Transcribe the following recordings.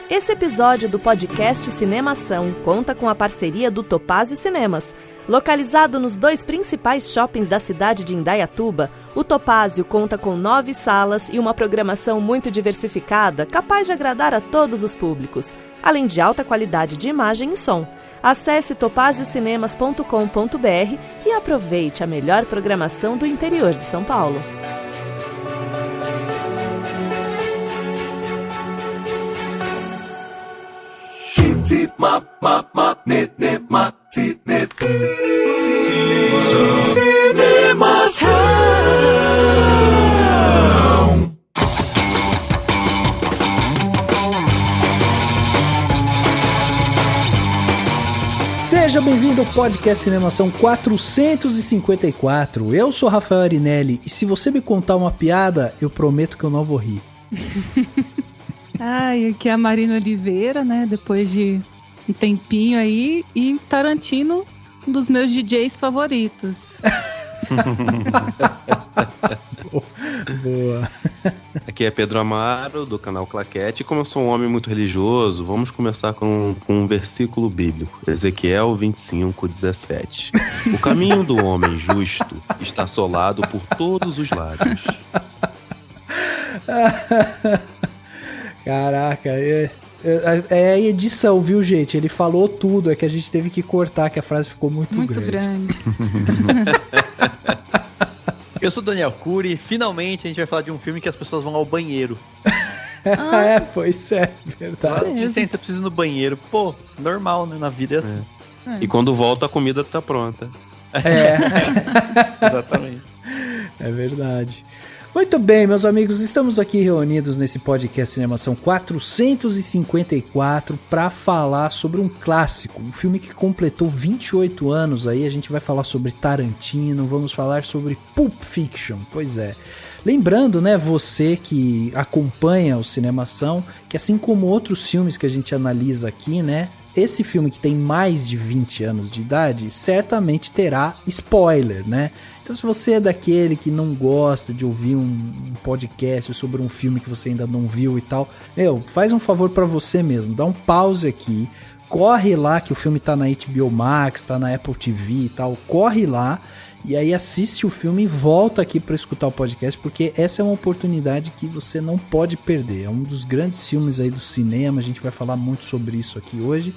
Esse episódio do podcast Cinemação conta com a parceria do Topázio Cinemas. Localizado nos 2 principais shoppings da cidade de Indaiatuba, o Topázio conta com 9 salas e uma programação muito diversificada, capaz de agradar a todos os públicos, além de alta qualidade de imagem e som. Acesse topaziocinemas.com.br e aproveite a melhor programação do interior de São Paulo. Seja bem-vindo ao podcast Cinemação 454. Eu sou Rafael Arinelli e se você me contar uma piada, eu prometo que eu não vou rir. Ai, aqui é a Marina Oliveira, né? Depois de um tempinho aí, e Tarantino, um dos meus DJs favoritos. Boa. Aqui é Pedro Amaro, do canal Claquete. E como eu sou um homem muito religioso, vamos começar com um versículo bíblico. Ezequiel 25:17. O caminho do homem justo está assolado por todos os lados. Caraca, é a edição, viu, gente? Ele falou tudo, é que a gente teve que cortar, que a frase ficou muito grande. Eu sou Daniel Cury e finalmente a gente vai falar de um filme que as pessoas vão ao banheiro. Pois é, verdade. Licença, eu preciso ir no banheiro. Pô, normal, né? Na vida é assim. E quando volta, a comida tá pronta. Exatamente. É verdade. Muito bem, meus amigos, estamos aqui reunidos nesse podcast Cinemação 454 para falar sobre um clássico, um filme que completou 28 anos aí. A gente vai falar sobre Tarantino, vamos falar sobre Pulp Fiction, pois é. Lembrando, né, você que acompanha o Cinemação, que assim como outros filmes que a gente analisa aqui, né, esse filme que tem mais de 20 anos de idade certamente terá spoiler, né? Então se você é daquele que não gosta de ouvir um podcast sobre um filme que você ainda não viu e tal, faz um favor pra você mesmo, dá um pause aqui, corre lá que o filme tá na HBO Max, tá na Apple TV e tal, corre lá e aí assiste o filme e volta aqui pra escutar o podcast, porque essa é uma oportunidade que você não pode perder, é um dos grandes filmes aí do cinema, a gente vai falar muito sobre isso aqui hoje,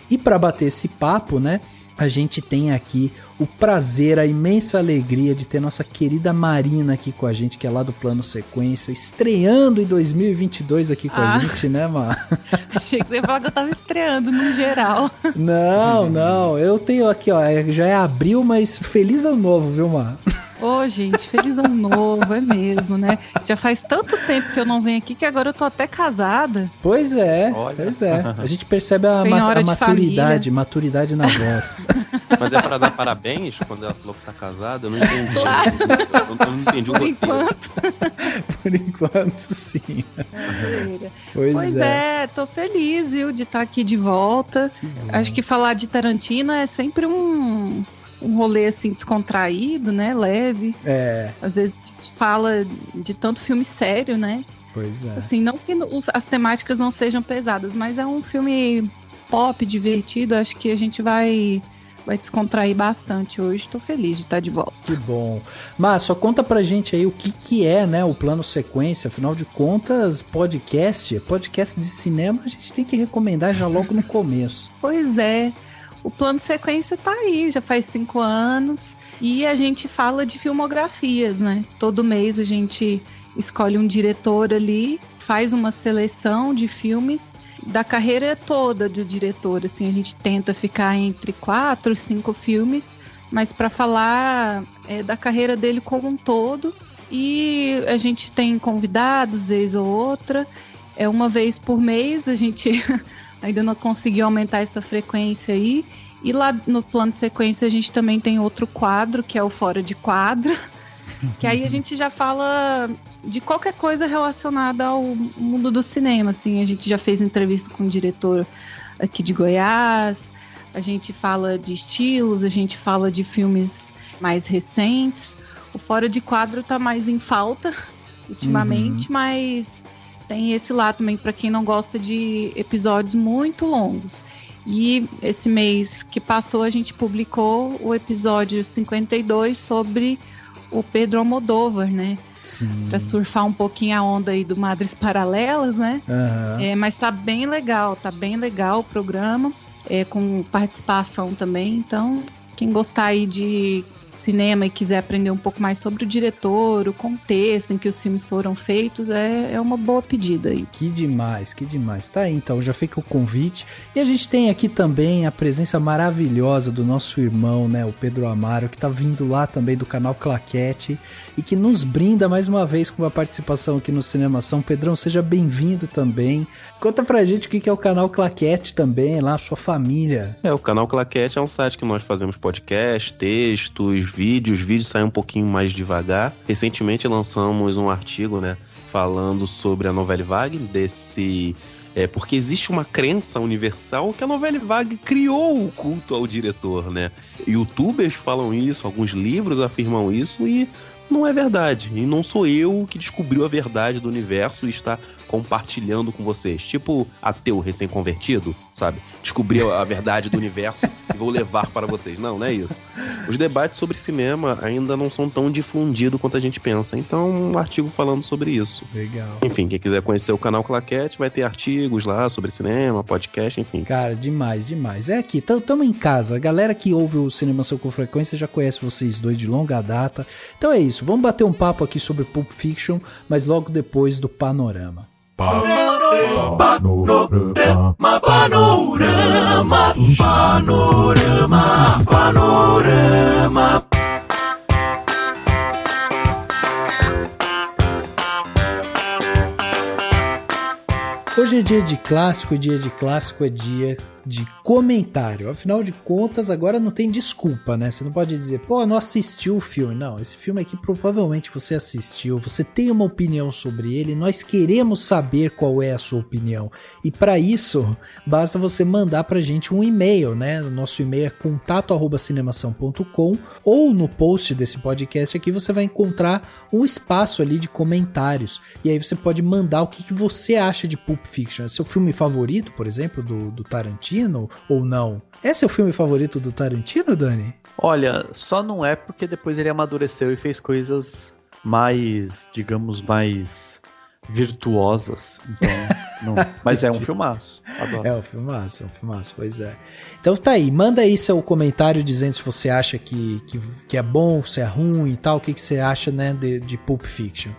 e pra bater esse papo, né, a gente tem aqui o prazer, a imensa alegria de ter nossa querida Marina aqui com a gente, que é lá do Plano Sequência, estreando em 2022 aqui com a gente, né, Mar? Achei que você ia falar que eu tava estreando num geral. Não, eu tenho aqui, ó, já é abril, mas feliz ano novo, viu, Mar? Ô, gente, feliz ano novo, é mesmo, né? Já faz tanto tempo que eu não venho aqui que agora eu tô até casada. Pois é. A gente percebe a maturidade na voz. Mas é pra dar parabéns quando ela falou que tá casada? Eu não entendi. Claro. Eu não entendi o roteiro. Por enquanto, sim. Pois é, tô feliz, viu, de estar aqui de volta. Acho que falar de Tarantino é sempre um rolê assim descontraído, né, leve. Às vezes a gente fala de tanto filme sério, né? Pois é. Assim, não que as temáticas não sejam pesadas, mas é um filme pop, divertido. Acho que a gente vai descontrair bastante hoje. Tô feliz de estar de volta. Que bom. Mas só conta pra gente aí o que é, né, o Plano Sequência. Afinal de contas, podcast de cinema, a gente tem que recomendar já logo no começo. Pois é. O Plano Sequência tá aí, já faz 5 anos, e a gente fala de filmografias, né? Todo mês a gente escolhe um diretor ali, faz uma seleção de filmes da carreira toda do diretor, assim, a gente tenta ficar entre 4, 5 filmes, mas para falar da carreira dele como um todo, e a gente tem convidados vez ou outra, uma vez por mês, a gente ainda não conseguiu aumentar essa frequência aí. E lá no Plano de Sequência a gente também tem outro quadro, que é o Fora de Quadro, que aí a gente já fala de qualquer coisa relacionada ao mundo do cinema, assim. A gente já fez entrevista com um diretor aqui de Goiás, a gente fala de estilos, a gente fala de filmes mais recentes. O Fora de Quadro tá mais em falta ultimamente, mas tem esse lado também para quem não gosta de episódios muito longos. E esse mês que passou a gente publicou o episódio 52 sobre o Pedro Almodóvar, né? Sim. Pra surfar um pouquinho a onda aí do Madres Paralelas, né? Uhum. Mas tá bem legal o programa, com participação também. Então, quem gostar aí de cinema e quiser aprender um pouco mais sobre o diretor, o contexto em que os filmes foram feitos, é uma boa pedida aí. Que demais. Tá aí, então, já fica o convite. E a gente tem aqui também a presença maravilhosa do nosso irmão, né, o Pedro Amaro, que tá vindo lá também do canal Claquete e que nos brinda mais uma vez com uma participação aqui no Cinemação. Pedrão, seja bem-vindo também. Conta pra gente o que é o canal Claquete também, lá, sua família. O canal Claquete é um site que nós fazemos podcast, textos, vídeos. Os vídeos saem um pouquinho mais devagar. Recentemente lançamos um artigo, né, falando sobre a Novelle Vague, porque existe uma crença universal que a Novelle Vague criou o culto ao diretor, né? YouTubers falam isso, alguns livros afirmam isso e não é verdade. E não sou eu que descobriu a verdade do universo e está compartilhando com vocês. Tipo ateu recém-convertido, sabe? Descobri a verdade do universo e vou levar para vocês. Não é isso. Os debates sobre cinema ainda não são tão difundidos quanto a gente pensa. Então, um artigo falando sobre isso. Legal. Enfim, quem quiser conhecer o canal Claquete, vai ter artigos lá sobre cinema, podcast, enfim. Cara, demais. É aqui, tamo em casa. A galera que ouve o Cinemação com frequência já conhece vocês dois de longa data. Então é isso, vamos bater um papo aqui sobre Pulp Fiction, mas logo depois do Panorama. Panorama. Hoje é dia de clássico, é dia de comentário. Afinal de contas, agora não tem desculpa, né? Você não pode dizer, não assistiu o filme. Não, esse filme aqui provavelmente você assistiu, você tem uma opinião sobre ele, nós queremos saber qual é a sua opinião. E para isso, basta você mandar pra gente um e-mail, né? O nosso e-mail é contato@cinemação.com, ou no post desse podcast aqui você vai encontrar um espaço ali de comentários. E aí você pode mandar o que você acha de Pulp Fiction. É seu filme favorito, por exemplo, do Tarantino? Ou não? É seu filme favorito do Tarantino, Dani? Olha, só não é porque depois ele amadureceu e fez coisas mais, digamos, mais virtuosas. Então, não. Mas é um filmaço. Adoro. É um filmaço, pois é. Então tá aí, manda aí seu comentário dizendo se você acha que é bom, se é ruim e tal, o que você acha, né, de Pulp Fiction.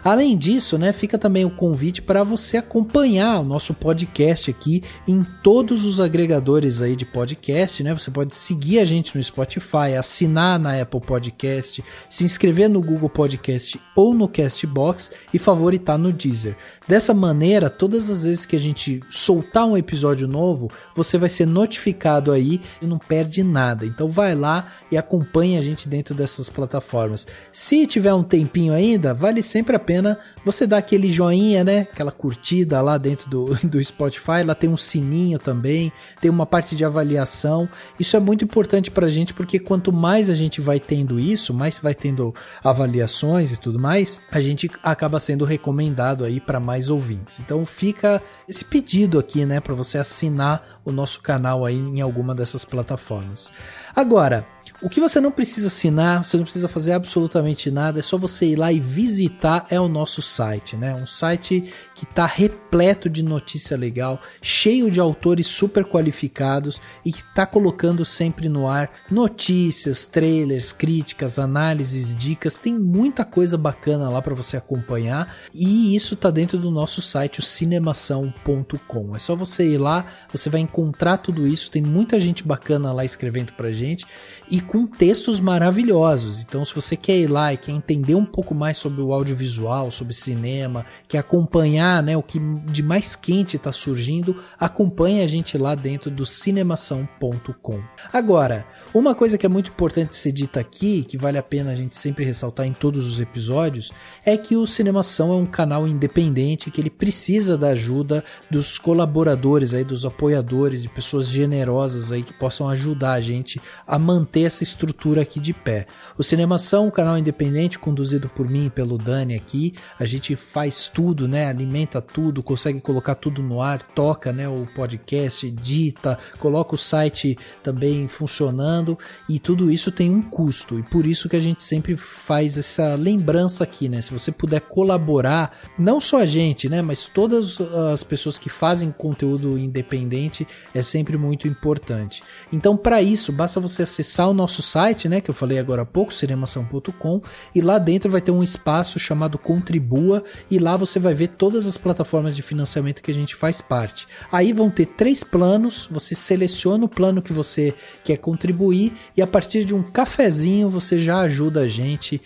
Além disso, né, fica também o convite para você acompanhar o nosso podcast aqui em todos os agregadores aí de podcast, né? Você pode seguir a gente no Spotify, assinar na Apple Podcast, se inscrever no Google Podcast ou no Castbox e favoritar no Deezer. Dessa maneira, todas as vezes que a gente soltar um episódio novo, você vai ser notificado aí e não perde nada. Então vai lá e acompanha a gente dentro dessas plataformas. Se tiver um tempinho ainda, vale sempre a pena você dar aquele joinha, né? Aquela curtida lá dentro do Spotify. Lá tem um sininho também, tem uma parte de avaliação. Isso é muito importante pra gente, porque quanto mais a gente vai tendo isso, mais vai tendo avaliações e tudo mais, a gente acaba sendo recomendado aí para mais ouvintes. Então fica esse pedido aqui, né, para você assinar o nosso canal aí em alguma dessas plataformas. Agora, o que você não precisa assinar, você não precisa fazer absolutamente nada, é só você ir lá e visitar o nosso site, né? Um site que está repleto de notícia legal, cheio de autores super qualificados e que está colocando sempre no ar notícias, trailers, críticas, análises, dicas, tem muita coisa bacana lá para você acompanhar e isso está dentro do nosso site, o cinemação.com. É só você ir lá, você vai encontrar tudo isso, tem muita gente bacana lá escrevendo pra gente e com textos maravilhosos. Então, se você quer ir lá e quer entender um pouco mais sobre o audiovisual, sobre cinema, quer acompanhar, né, o que de mais quente está surgindo, acompanhe a gente lá dentro do cinemação.com. Agora, uma coisa que é muito importante ser dita aqui, que vale a pena a gente sempre ressaltar em todos os episódios, é que o Cinemação é um canal independente, que ele precisa da ajuda dos colaboradores, aí, dos apoiadores, de pessoas generosas aí que possam ajudar a gente a manter essa essa estrutura aqui de pé. O Cinemação, um canal independente conduzido por mim e pelo Dani aqui, a gente faz tudo, né? Alimenta tudo, consegue colocar tudo no ar, toca, né, o podcast, edita, coloca o site também funcionando, e tudo isso tem um custo, e por isso que a gente sempre faz essa lembrança aqui, né? Se você puder colaborar, não só a gente, né, mas todas as pessoas que fazem conteúdo independente, é sempre muito importante. Então, para isso, basta você acessar o nosso site, né, que eu falei agora há pouco, cinemação.com, e lá dentro vai ter um espaço chamado Contribua, e lá você vai ver todas as plataformas de financiamento que a gente faz parte. Aí vão ter 3 planos, você seleciona o plano que você quer contribuir, e a partir de um cafezinho você já ajuda a gente,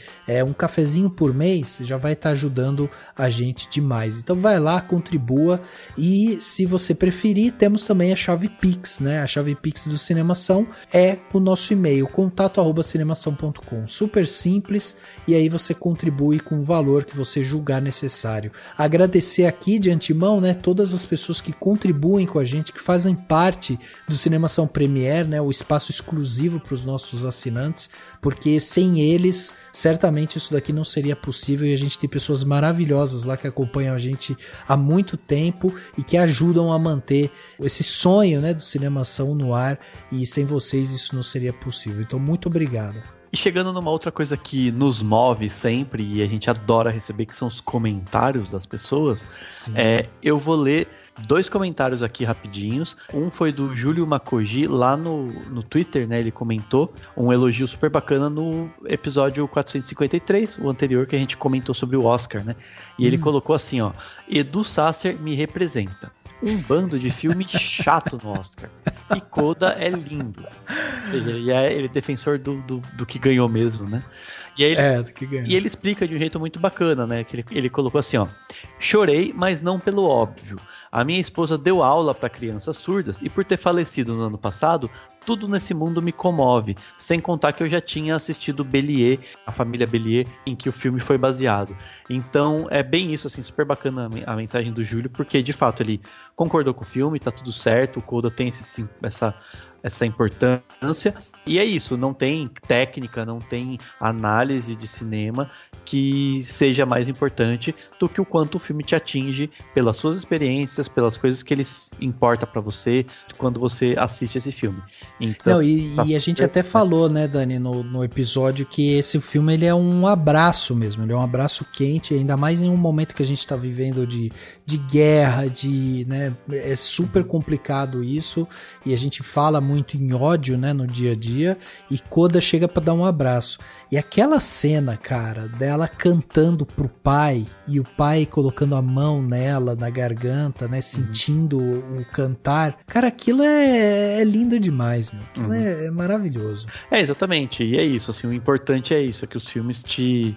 um cafezinho por mês já vai estar ajudando a gente demais. Então vai lá, contribua, e se você preferir, temos também a chave Pix, né? A chave Pix do Cinemação é o nosso e-mail, contato@cinemação.com, super simples, e aí você contribui com o valor que você julgar necessário. Agradecer aqui de antemão, né, todas as pessoas que contribuem com a gente, que fazem parte do Cinemação Premier, né, o espaço exclusivo para os nossos assinantes, porque sem eles, certamente isso daqui não seria possível, e a gente tem pessoas maravilhosas lá que acompanham a gente há muito tempo e que ajudam a manter esse sonho, né, do Cinemação no ar, e sem vocês isso não seria possível. Então, muito obrigado. E chegando numa outra coisa que nos move sempre e a gente adora receber, que são os comentários das pessoas, eu vou ler 2 comentários aqui rapidinhos. Um foi do Júlio Makoji lá no Twitter, né? Ele comentou um elogio super bacana no episódio 453, o anterior, que a gente comentou sobre o Oscar, né? E ele colocou assim, ó: Edu Sasser me representa. Um bando de filme chato no Oscar. E Coda é lindo. Ou seja, ele é defensor do que ganhou mesmo, né? E aí do que ganhou. E ele explica de um jeito muito bacana, né? Que ele colocou assim, ó: chorei, mas não pelo óbvio. A minha esposa deu aula para crianças surdas e por ter falecido no ano passado, tudo nesse mundo me comove, sem contar que eu já tinha assistido Bélier, a família Bélier, em que o filme foi baseado. Então é bem isso, assim, super bacana a mensagem do Júlio, porque de fato ele concordou com o filme, tá tudo certo, o Coda tem essa importância, e é isso, não tem técnica, não tem análise de cinema que seja mais importante do que o quanto o filme te atinge pelas suas experiências, pelas coisas que ele importa pra você quando você assiste esse filme. Então, não, e a gente até falou, né, Dani, no episódio, que esse filme ele é um abraço mesmo, ele é um abraço quente, ainda mais em um momento que a gente tá vivendo de guerra, né, é super complicado isso, e a gente fala muito em ódio, né, no dia a dia, e Coda chega pra dar um abraço. E aquela cena, cara, dela cantando pro pai, e o pai colocando a mão nela, na garganta, né, sentindo o cantar, cara, aquilo é lindo demais, meu. Aquilo é maravilhoso. Exatamente, e é isso, assim, o importante é isso, é que os filmes te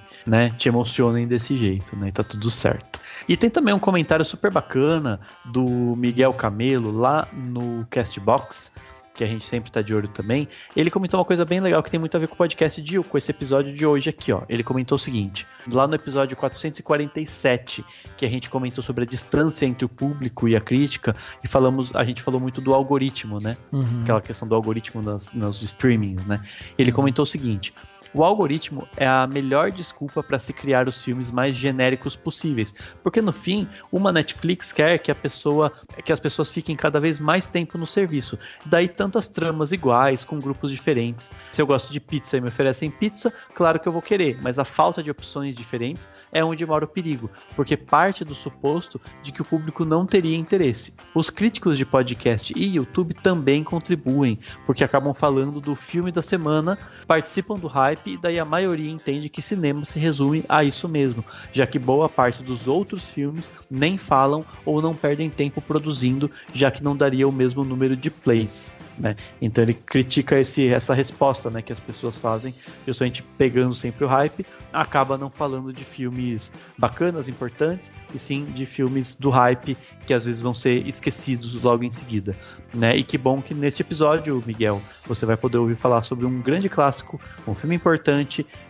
emocionem desse jeito, né, e tá tudo certo. E tem também um comentário super bacana do Miguel Camelo, lá no Castbox, que a gente sempre tá de olho também. Ele comentou uma coisa bem legal que tem muito a ver com o podcast com esse episódio de hoje aqui, ó. Ele comentou o seguinte: lá no episódio 447, que a gente comentou sobre a distância entre o público e a crítica, e a gente falou muito do algoritmo, né? Aquela questão do algoritmo nos streamings, né? Ele comentou o seguinte: o algoritmo é a melhor desculpa para se criar os filmes mais genéricos possíveis, porque no fim, uma Netflix quer que as pessoas fiquem cada vez mais tempo no serviço. Daí tantas tramas iguais, com grupos diferentes. Se eu gosto de pizza e me oferecem pizza, claro que eu vou querer, mas a falta de opções diferentes é onde mora o perigo, porque parte do suposto de que o público não teria interesse. Os críticos de podcast e YouTube também contribuem, porque acabam falando do filme da semana, participam do hype, e daí a maioria entende que cinema se resume a isso mesmo, já que boa parte dos outros filmes nem falam ou não perdem tempo produzindo, já que não daria o mesmo número de plays, né? Então ele critica essa resposta, né, que as pessoas fazem, justamente pegando sempre o hype, acaba não falando de filmes bacanas, importantes, e sim de filmes do hype, que às vezes vão ser esquecidos logo em seguida, né? E que bom que neste episódio, Miguel, você vai poder ouvir falar sobre um grande clássico, um filme importante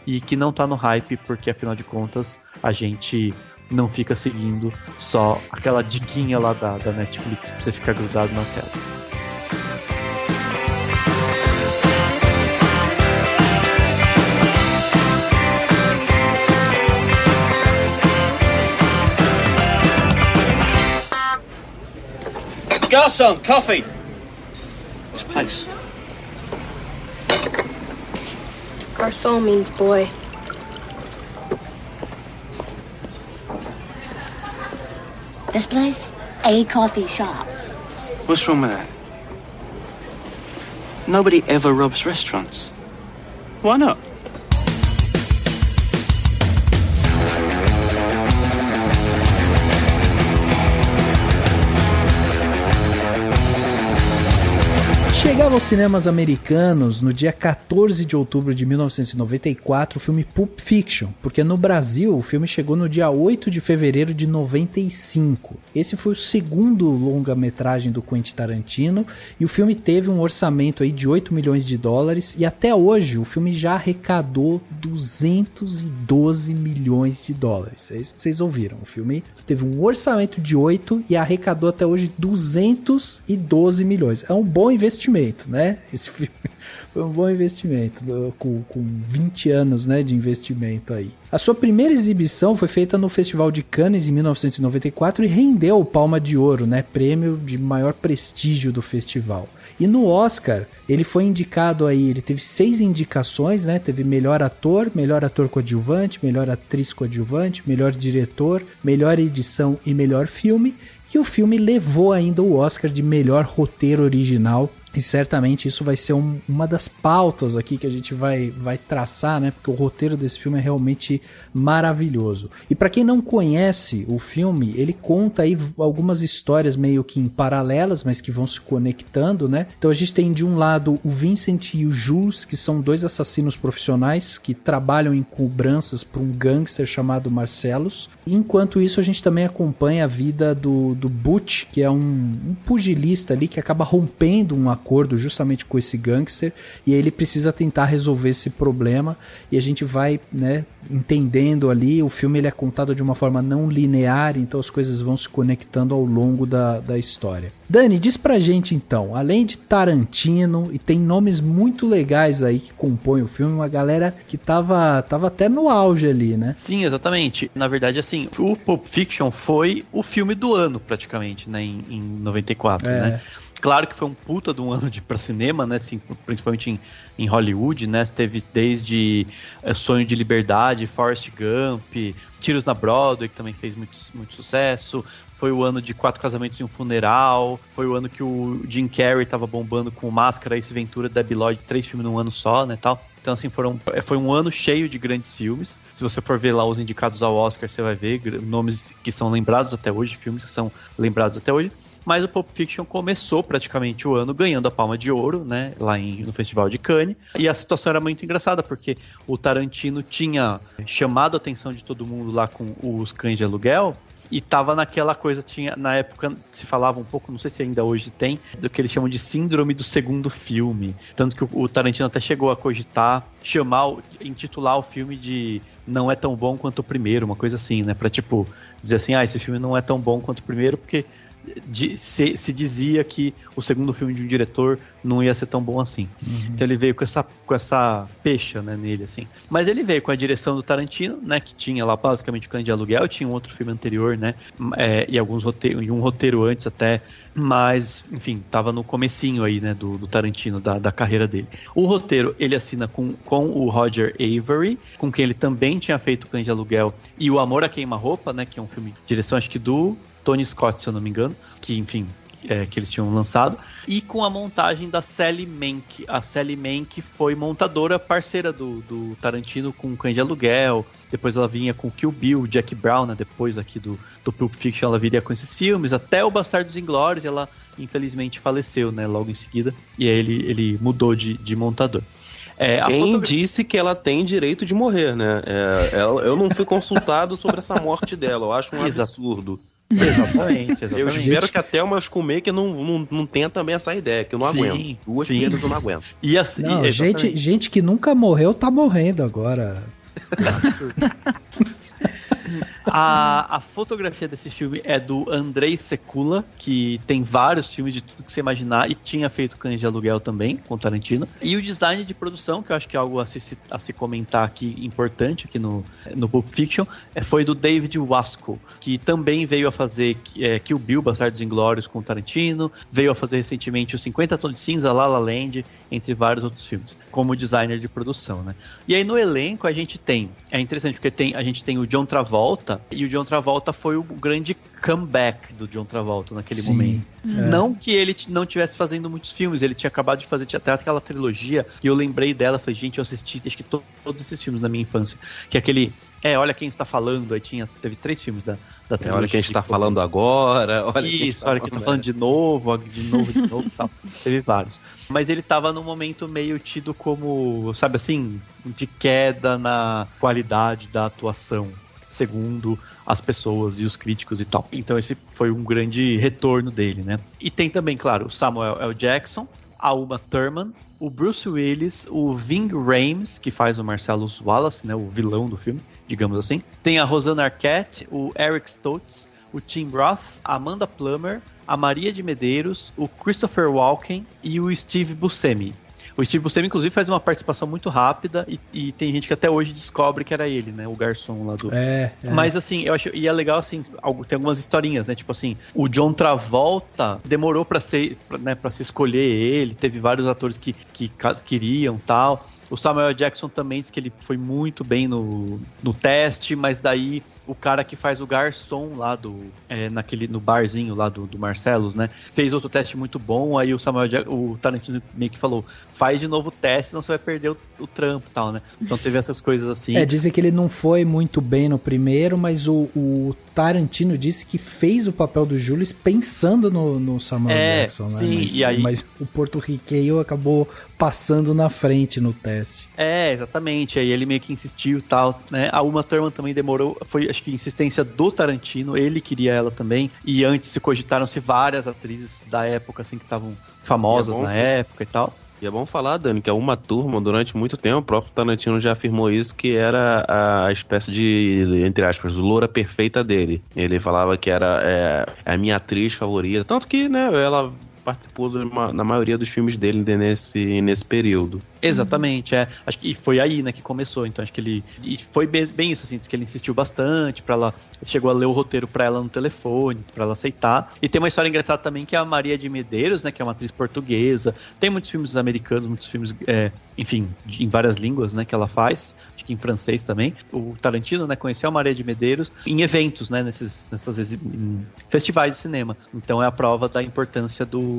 e que não tá no hype, porque afinal de contas a gente não fica seguindo só aquela diquinha lá da Netflix pra você ficar grudado na tela. Garçon, coffee. This place. Garçon means boy. This place? A coffee shop. What's wrong with that? Nobody ever robs restaurants. Why not? Chegava aos cinemas americanos no dia 14 de outubro de 1994 o filme Pulp Fiction, porque no Brasil o filme chegou no dia 8 de fevereiro de 95. Esse foi o segundo longa-metragem do Quentin Tarantino e o filme teve um orçamento aí de 8 milhões de dólares e até hoje o filme já arrecadou 212 milhões de dólares. É isso que vocês ouviram. O filme teve um orçamento de 8 e arrecadou até hoje 212 milhões. É um bom investimento, né? Esse filme foi um bom investimento, com 20 anos, né, de investimento aí. A sua primeira exibição foi feita no Festival de Cannes em 1994 e rendeu o Palma de Ouro, né, prêmio de maior prestígio do festival. E no Oscar, ele foi indicado aí, ele teve 6 indicações, né? Teve melhor ator coadjuvante, melhor atriz coadjuvante, melhor diretor, melhor edição e melhor filme. E o filme levou ainda o Oscar de melhor roteiro original. E certamente isso vai ser uma das pautas aqui que a gente vai traçar, né? Porque o roteiro desse filme é realmente maravilhoso. E para quem não conhece o filme, ele conta aí algumas histórias meio que em paralelas, mas que vão se conectando, né? Então a gente tem de um lado o Vincent e o Jules, que são 2 assassinos profissionais que trabalham em cobranças para um gangster chamado Marcellus. Enquanto isso a gente também acompanha a vida do Butch, que é um pugilista ali que acaba rompendo um acordo justamente com esse gangster e aí ele precisa tentar resolver esse problema e a gente vai, né, entendendo ali. O filme ele é contado de uma forma não linear, então as coisas vão se conectando ao longo da história. Dani, diz pra gente então, além de Tarantino, e tem nomes muito legais aí que compõem o filme, uma galera que tava até no auge ali, né? Sim, exatamente. Na verdade, assim, o Pulp Fiction foi o filme do ano praticamente, né, em 94, né? Claro que foi um puta de um ano pra cinema, né? Assim, principalmente em Hollywood, né? Teve desde Sonho de Liberdade, Forrest Gump, Tiros na Broadway, que também fez muito sucesso. Foi o ano de 4 Casamentos e um Funeral. Foi o ano que o Jim Carrey tava bombando com Máscara, Ace Ventura, Debi Lloyd, 3 filmes num ano só, né, tal. Então, assim, foi um ano cheio de grandes filmes. Se você for ver lá os indicados ao Oscar, você vai ver nomes que são lembrados até hoje, filmes que são lembrados até hoje. Mas o Pulp Fiction começou praticamente o ano ganhando a Palma de Ouro, né, lá no Festival de Cannes. E a situação era muito engraçada, porque o Tarantino tinha chamado a atenção de todo mundo lá com os Cães de Aluguel, e tava naquela coisa, na época se falava um pouco, não sei se ainda hoje tem, do que eles chamam de síndrome do segundo filme. Tanto que o Tarantino até chegou a cogitar, intitular o filme de Não É Tão Bom Quanto o Primeiro, uma coisa assim, né, pra tipo, dizer assim, esse filme não é tão bom quanto o primeiro, porque se dizia que o segundo filme de um diretor não ia ser tão bom assim. Então ele veio com essa pecha, né, nele, assim. Mas ele veio com a direção do Tarantino, né, que tinha lá basicamente o Cães de Aluguel, tinha um outro filme anterior, né, e um roteiro antes até, mas, enfim, tava no comecinho aí, né, do Tarantino, da carreira dele. O roteiro ele assina com o Roger Avery, com quem ele também tinha feito o Cães de Aluguel e o Amor a Queima-Roupa, né, que é um filme de direção, acho que do Tony Scott, se eu não me engano, que, enfim, que eles tinham lançado, e com a montagem da Sally Menke. A Sally Menke foi montadora parceira do Tarantino com Cães de Aluguel, depois ela vinha com Kill Bill, Jack Brown, né, depois aqui do Pulp Fiction ela viria com esses filmes, até o Bastardos Inglórios, ela infelizmente faleceu, né, logo em seguida, e aí ele mudou de montador. Quem disse que ela tem direito de morrer, né? Eu não fui consultado sobre essa morte dela, eu acho um absurdo. Exatamente. Eu espero que até uma Schumacher não tenha também essa ideia, que eu não aguento. 2 primeiras eu não aguento. E assim, não, gente que nunca morreu tá morrendo agora. A fotografia desse filme é do Andrei Sekula, que tem vários filmes de tudo que você imaginar e tinha feito Cães de Aluguel também, com Tarantino. E o design de produção, que eu acho que é algo a se comentar aqui, importante aqui no Pulp Fiction, foi do David Wasco, que também veio a fazer Kill Bill, Bastardos Inglórios com Tarantino, veio a fazer recentemente o 50 Tons de Cinza, La La Land, entre vários outros filmes, como designer de produção, né? E aí no elenco a gente tem, é interessante porque a gente tem o John Travolta, e o John Travolta foi o grande comeback do John Travolta naquele momento. Não que ele não estivesse fazendo muitos filmes, ele tinha acabado de fazer até aquela trilogia, e eu lembrei dela, falei, gente, eu assisti acho que todos esses filmes na minha infância, que é aquele, Olha Quem Está Falando, aí teve 3 filmes da trilogia. Olha Quem Está Falando Agora, Olha Quem Está Falando de novo e tal, teve vários. Mas ele tava num momento meio tido como, sabe assim, de queda na qualidade da atuação, segundo as pessoas e os críticos e tal. Então esse foi um grande retorno dele, né? E tem também, claro, o Samuel L. Jackson, a Uma Thurman, o Bruce Willis, o Ving Rhames, que faz o Marcellus Wallace, né, o vilão do filme, digamos assim. Tem a Rosanna Arquette, o Eric Stoltz, o Tim Roth, a Amanda Plummer, a Maria de Medeiros, o Christopher Walken e o Steve Buscemi. O Steve Buscemi, inclusive, faz uma participação muito rápida e tem gente que até hoje descobre que era ele, né? O garçom lá do... Mas, assim, eu acho... E é legal, assim, tem algumas historinhas, né? Tipo assim, o John Travolta demorou pra se escolher ele. Teve vários atores que queriam tal. O Samuel Jackson também diz que ele foi muito bem no teste, mas daí o cara que faz o garçom lá no barzinho lá do Marcellus, né, fez outro teste muito bom, aí o Tarantino meio que falou, faz de novo o teste, senão você vai perder o trampo e tal, né? Então teve essas coisas assim. Dizem que ele não foi muito bem no primeiro, mas o Tarantino disse que fez o papel do Julius pensando no Samuel Jackson, né? Sim, mas o porto-riqueiro acabou passando na frente no teste. Exatamente, aí ele meio que insistiu e tal, né? A Uma Thurman também demorou, foi acho que insistência do Tarantino, ele queria ela também, e antes se cogitaram-se várias atrizes da época, assim, que estavam famosas na época e tal. E é bom falar, Dani, que a Uma Thurman, durante muito tempo, o próprio Tarantino já afirmou isso, que era a espécie de, entre aspas, loura perfeita dele. Ele falava que era a minha atriz favorita, tanto que, né, ela participou na maioria dos filmes dele nesse período. Exatamente, acho que foi aí, né, que começou, então acho que ele... E foi bem isso, assim, diz que ele insistiu bastante pra ela... Chegou a ler o roteiro pra ela no telefone, pra ela aceitar. E tem uma história engraçada também, que é a Maria de Medeiros, né, que é uma atriz portuguesa. Tem muitos filmes americanos, muitos filmes, enfim, em várias línguas, né, que ela faz. Acho que em francês também. O Tarantino, né, conheceu a Maria de Medeiros em eventos, né, em festivais de cinema. Então é a prova da importância do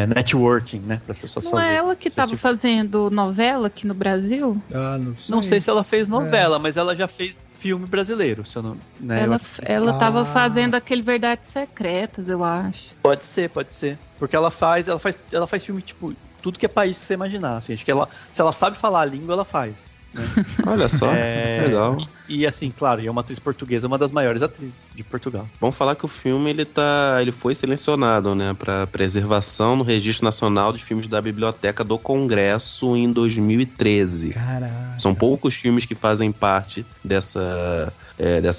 networking, né, para as pessoas fazerem. Não é ela que estava fazendo novela aqui no Brasil? Não sei se ela fez novela, mas ela já fez filme brasileiro, se eu não... Né, ela estava fazendo aquele Verdades Secretas, eu acho. Pode ser. Porque ela faz filme, tipo, tudo que é país que você imaginar, assim. Acho que se ela sabe falar a língua, ela faz. Né? Olha só, legal. E assim, claro, é uma atriz portuguesa, uma das maiores atrizes de Portugal. Vamos falar que o filme ele foi selecionado, né, para preservação no Registro Nacional de Filmes da Biblioteca do Congresso em 2013. Caraca. São poucos filmes que fazem parte dessa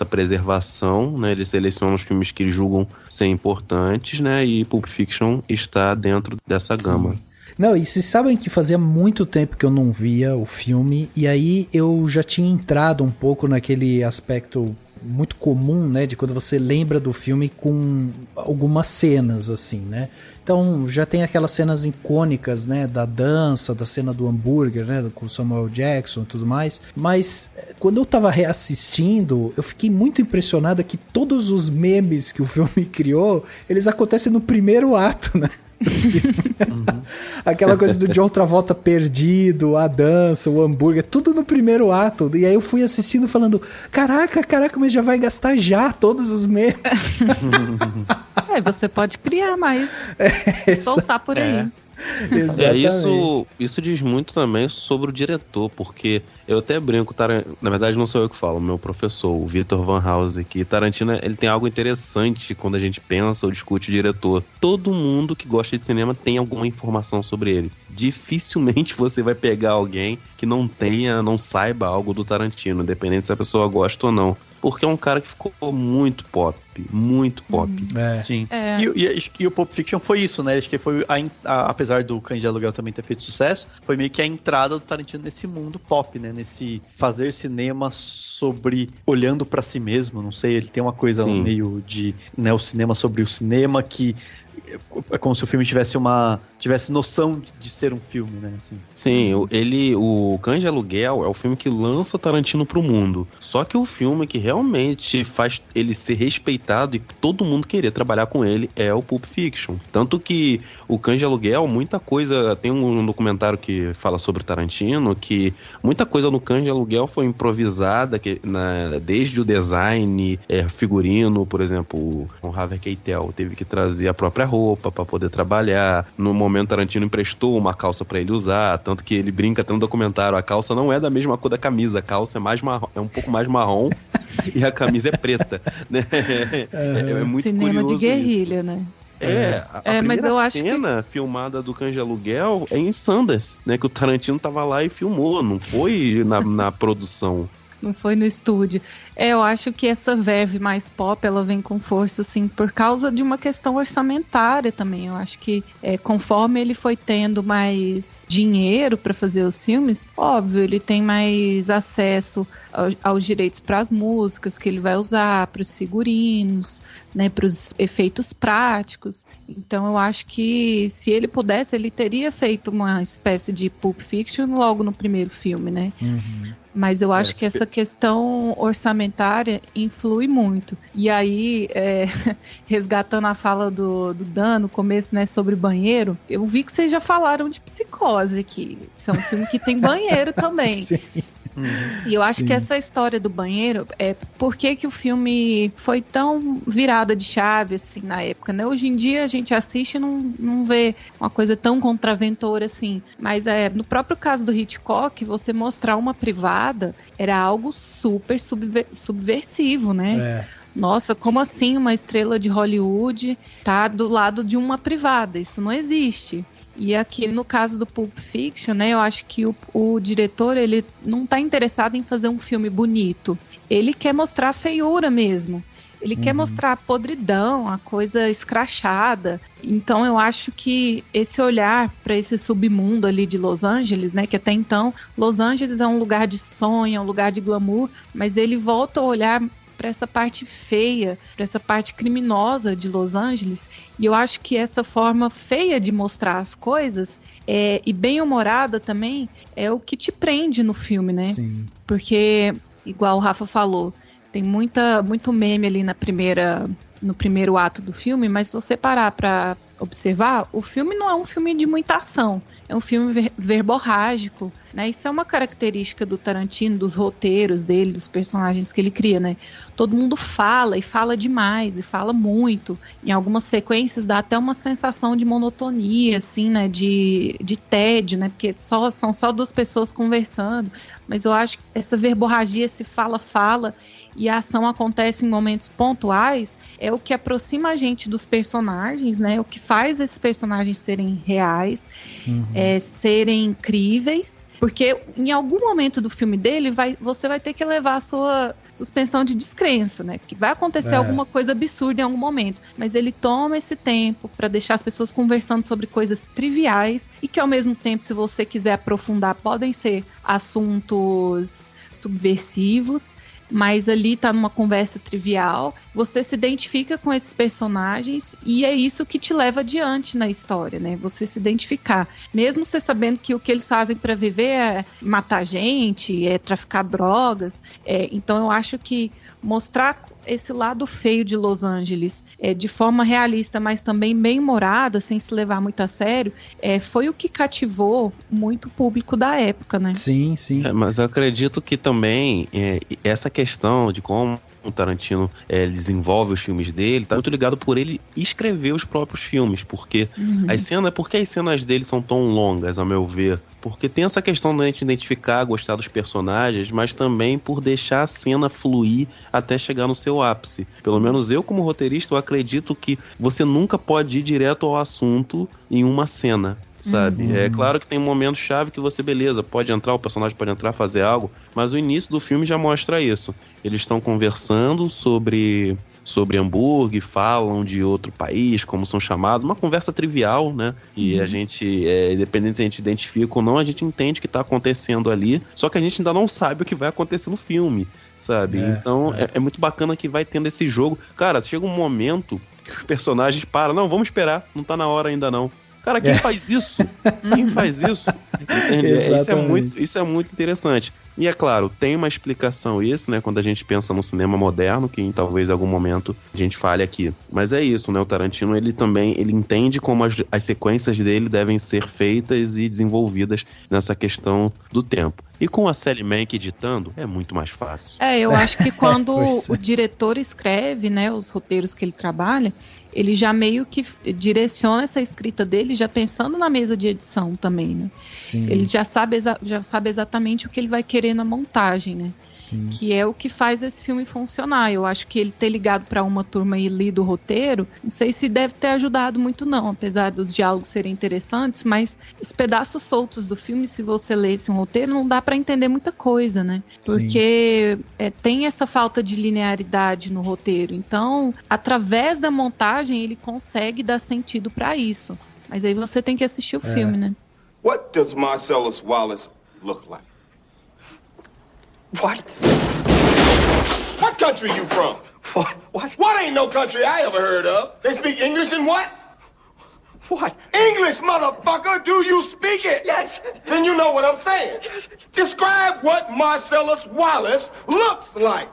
preservação, né? Eles selecionam os filmes que julgam ser importantes, né? E Pulp Fiction está dentro dessa gama. Sim. Não, e vocês sabem que fazia muito tempo que eu não via o filme, e aí eu já tinha entrado um pouco naquele aspecto muito comum, né, de quando você lembra do filme com algumas cenas, assim, né? Então, já tem aquelas cenas icônicas, né, da dança, da cena do hambúrguer, né, com Samuel Jackson e tudo mais, mas quando eu tava reassistindo, eu fiquei muito impressionada que todos os memes que o filme criou, eles acontecem no primeiro ato, né? Aquela coisa do John Travolta perdido, a dança, o hambúrguer, tudo no primeiro ato. E aí eu fui assistindo falando, caraca, mas já vai gastar já todos os memes. Você pode criar mais, soltar por aí. Isso diz muito também sobre o diretor, porque eu até brinco, na verdade não sou eu que falo, meu professor, o Vitor Van Hausen, que Tarantino, ele tem algo interessante quando a gente pensa ou discute o diretor. Todo mundo que gosta de cinema tem alguma informação sobre ele. Dificilmente você vai pegar alguém que não saiba algo do Tarantino, independente se a pessoa gosta ou não. porque é um cara que ficou muito pop. Sim. E o Pulp Fiction foi isso, né? Acho que foi, apesar do Cães de Aluguel também ter feito sucesso, foi meio que a entrada do Tarantino nesse mundo pop, né? Nesse fazer cinema sobre olhando pra si mesmo, não sei, ele tem uma coisa meio de, né, o cinema sobre o cinema que é como se o filme tivesse noção de ser um filme, né? Assim. Sim, o Cães de Aluguel é o filme que lança Tarantino pro mundo. Só que o filme que realmente faz ele ser respeitado e todo mundo querer trabalhar com ele é o Pulp Fiction. Tanto que o Cães de Aluguel, muita coisa... Tem um documentário que fala sobre Tarantino, que muita coisa no Cães de Aluguel foi improvisada, desde o design, figurino, por exemplo, o Harvey Keitel teve que trazer a própria roupa para poder trabalhar. No momento, Tarantino emprestou uma calça para ele usar, tanto que ele brinca até no documentário, a calça não é da mesma cor da camisa, a calça é mais marrom, é um pouco mais marrom e a camisa é preta, né? É muito cinema curioso de guerrilha, isso. Né? A primeira mas eu acho cena filmada do Cães de Aluguel é em Sundance, né? Que o Tarantino tava lá e filmou, não foi na produção. Não foi no estúdio. Eu acho que essa verve mais pop, ela vem com força, assim, por causa de uma questão orçamentária também. Eu acho que conforme ele foi tendo mais dinheiro para fazer os filmes, óbvio, ele tem mais acesso aos direitos para as músicas que ele vai usar, para os figurinos, né, para os efeitos práticos. Então eu acho que se ele pudesse, ele teria feito uma espécie de Pulp Fiction logo no primeiro filme, né? Uhum. Mas eu acho que essa questão orçamentária influi muito. E aí, resgatando a fala do Dan no começo, né, sobre banheiro, eu vi que vocês já falaram de Psicose aqui. Isso é um filme que tem banheiro também. Sim. E eu acho que essa história do banheiro é por que o filme foi tão virada de chave assim na época, né? Hoje em dia a gente assiste e não vê uma coisa tão contraventora assim. Mas no próprio caso do Hitchcock, você mostrar uma privada era algo super subversivo, né? Nossa, como assim uma estrela de Hollywood tá do lado de uma privada? Isso não existe. E aqui no caso do Pulp Fiction, né, eu acho que o diretor, ele não está interessado em fazer um filme bonito. Ele quer mostrar a feiura mesmo. Ele quer mostrar a podridão, a coisa escrachada. Então eu acho que esse olhar para esse submundo ali de Los Angeles, né, que até então Los Angeles é um lugar de sonho, é um lugar de glamour, mas ele volta a olhar para essa parte feia, para essa parte criminosa de Los Angeles. E eu acho que essa forma feia de mostrar as coisas e bem-humorada também é o que te prende no filme, né? Sim. Porque, igual o Rafa falou, tem muito meme ali no primeiro ato do filme, mas se você parar para observar, o filme não é um filme de muita ação, é um filme verborrágico, né? Isso é uma característica do Tarantino, dos roteiros dele, dos personagens que ele cria, né? Todo mundo fala, e fala demais, e fala muito. Em algumas sequências dá até uma sensação de monotonia, assim, né? De tédio, né? Porque são só duas pessoas conversando. Mas eu acho que essa verborragia, esse fala, e a ação acontece em momentos pontuais, é o que aproxima a gente dos personagens, né? O que faz esses personagens serem reais, serem críveis, porque em algum momento do filme dele você vai ter que levar a sua suspensão de descrença, né? Porque vai acontecer alguma coisa absurda em algum momento, mas ele toma esse tempo para deixar as pessoas conversando sobre coisas triviais e que ao mesmo tempo, se você quiser aprofundar, podem ser assuntos subversivos, mas ali tá numa conversa trivial, você se identifica com esses personagens e é isso que te leva adiante na história, né? Você se identificar, mesmo você sabendo que o que eles fazem para viver é matar gente, é traficar drogas, então eu acho que mostrar esse lado feio de Los Angeles de forma realista, mas também bem-humorada, sem se levar muito a sério, foi o que cativou muito o público da época, né? Sim, sim. Mas eu acredito que também essa questão de como o Tarantino desenvolve os filmes dele, tá muito ligado por ele escrever os próprios filmes, porque as cenas dele são tão longas, a meu ver? Porque tem essa questão da gente identificar, gostar dos personagens, mas também por deixar a cena fluir até chegar no seu ápice. Pelo menos eu, como roteirista, eu acredito que você nunca pode ir direto ao assunto em uma cena. sabe? É claro que tem um momento chave que você, beleza, pode entrar, o personagem pode entrar, fazer algo, mas o início do filme já mostra isso. Eles estão conversando sobre hambúrguer, falam de outro país, como são chamados, uma conversa trivial, né? E a gente, independente se a gente identifica ou não, a gente entende o que tá acontecendo ali, só que a gente ainda não sabe o que vai acontecer no filme, sabe? Então é muito bacana que vai tendo esse jogo. Cara, chega um momento que os personagens param, não, vamos esperar, não tá na hora ainda não. Cara, quem faz isso? Quem faz isso? Isso é muito interessante. E é claro, tem uma explicação isso, né? Quando a gente pensa no cinema moderno, que talvez em algum momento a gente fale aqui. Mas é isso, né? O Tarantino, ele entende como as sequências dele devem ser feitas e desenvolvidas nessa questão do tempo. E com a Sally Mank editando, é muito mais fácil. Eu acho que quando o diretor escreve, né, os roteiros que ele trabalha, ele já meio que direciona essa escrita dele já pensando na mesa de edição também, né? Sim. Ele já sabe exatamente o que ele vai querer na montagem, né? Sim. Que é o que faz esse filme funcionar. Eu acho que ele ter ligado para uma turma e lido o roteiro, não sei se deve ter ajudado muito não, apesar dos diálogos serem interessantes, mas os pedaços soltos do filme, se você lesse um roteiro, não dá para entender muita coisa, né? Porque tem essa falta de linearidade no roteiro. Então, através da montagem, ele consegue dar sentido para isso. Mas aí você tem que assistir o filme, né? What does Marcellus Wallace look like? What? What country you from? What? What ain't no country I ever heard of? They speak English and what? What? English, motherfucker! Do you speak it? Yes. Then you know what I'm saying. Yes. Describe what Marcellus Wallace looks like.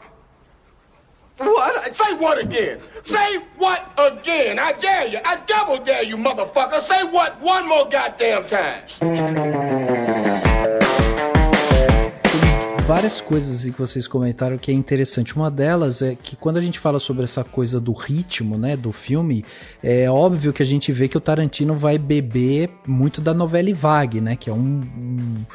What? Say what again? Say what again? I dare you. I double dare you, motherfucker. Say what one more goddamn time. Várias coisas que vocês comentaram que é interessante. Uma delas é que quando a gente fala sobre essa coisa do ritmo, né, do filme, é óbvio que a gente vê que o Tarantino vai beber muito da novela vague, né, que é um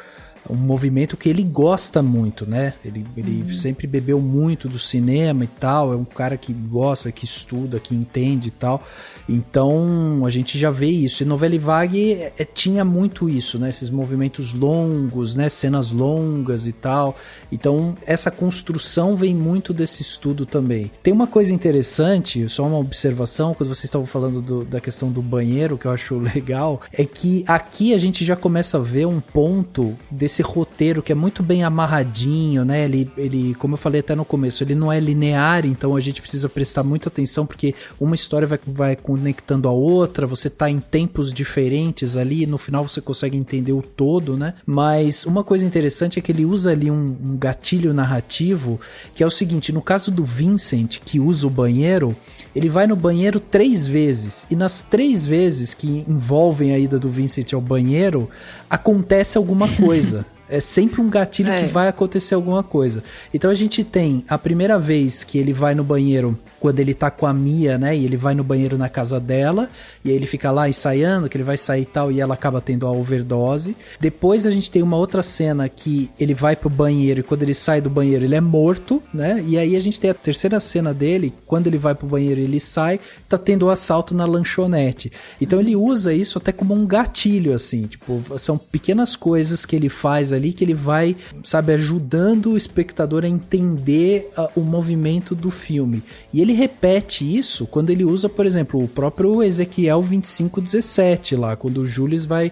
movimento que ele gosta muito, né? Ele sempre bebeu muito do cinema e tal, é um cara que gosta, que estuda, que entende e tal. Então, a gente já vê isso. E novela vague tinha muito isso, né? Esses movimentos longos, né? Cenas longas e tal. Então, essa construção vem muito desse estudo também. Tem uma coisa interessante, só uma observação, quando vocês estavam falando da questão do banheiro, que eu acho legal, é que aqui a gente já começa a ver um ponto desse roteiro que é muito bem amarradinho, né? Ele, como eu falei até no começo, ele não é linear, então a gente precisa prestar muita atenção, porque uma história vai conectando a outra, você tá em tempos diferentes ali, e no final você consegue entender o todo, né? Mas uma coisa interessante é que ele usa ali um gatilho narrativo, que é o seguinte: no caso do Vincent, que usa o banheiro, ele vai no banheiro 3 vezes, e nas 3 vezes que envolvem a ida do Vincent ao banheiro, acontece alguma coisa. É sempre um gatilho que vai acontecer alguma coisa. Então a gente tem a primeira vez que ele vai no banheiro, quando ele tá com a Mia, né? E ele vai no banheiro na casa dela, e aí ele fica lá ensaiando, que ele vai sair e tal, e ela acaba tendo a overdose. Depois a gente tem uma outra cena que ele vai pro banheiro, e quando ele sai do banheiro ele é morto, né? E aí a gente tem a terceira cena dele, quando ele vai pro banheiro e ele sai, tá tendo o assalto na lanchonete. Então ele usa isso até como um gatilho, assim, tipo, são pequenas coisas que ele faz ali, que ele vai, sabe, ajudando o espectador a entender o movimento do filme. E ele repete isso quando ele usa, por exemplo, o próprio Ezequiel 25:17 lá, quando o Jules vai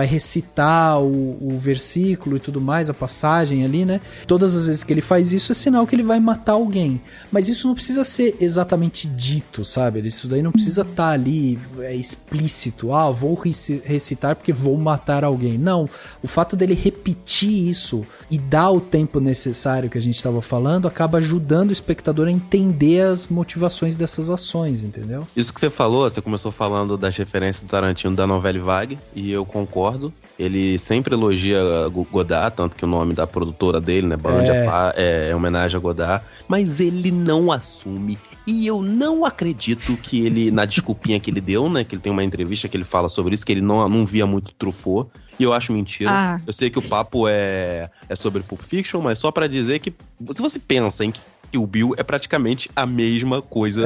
recitar o versículo e tudo mais, a passagem ali, né? Todas as vezes que ele faz isso é sinal que ele vai matar alguém. Mas isso não precisa ser exatamente dito, sabe? Isso daí não precisa estar ali explícito. Ah, vou recitar porque vou matar alguém. Não. O fato dele repetir isso e dar o tempo necessário que a gente estava falando acaba ajudando o espectador a entender as motivações dessas ações, entendeu? Isso que você falou, você começou falando das referências do Tarantino da novela vague, e eu concordo. Ele sempre elogia Godard, tanto que o nome da produtora dele, né, Barão de Apá, é homenagem a Godard, mas ele não assume. E eu não acredito que ele, na desculpinha que ele deu, né, que ele tem uma entrevista que ele fala sobre isso, que ele não via muito Truffaut, e eu acho mentira. Eu sei que o papo é sobre Pulp Fiction, mas só pra dizer que se você pensa em que Kill Bill é praticamente a mesma coisa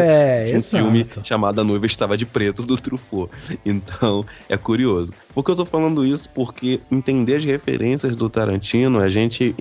de um filme chamado A Noiva Estava de Preto, do Truffaut. Então, é curioso. Por que eu tô falando isso? Porque entender as referências do Tarantino é a gente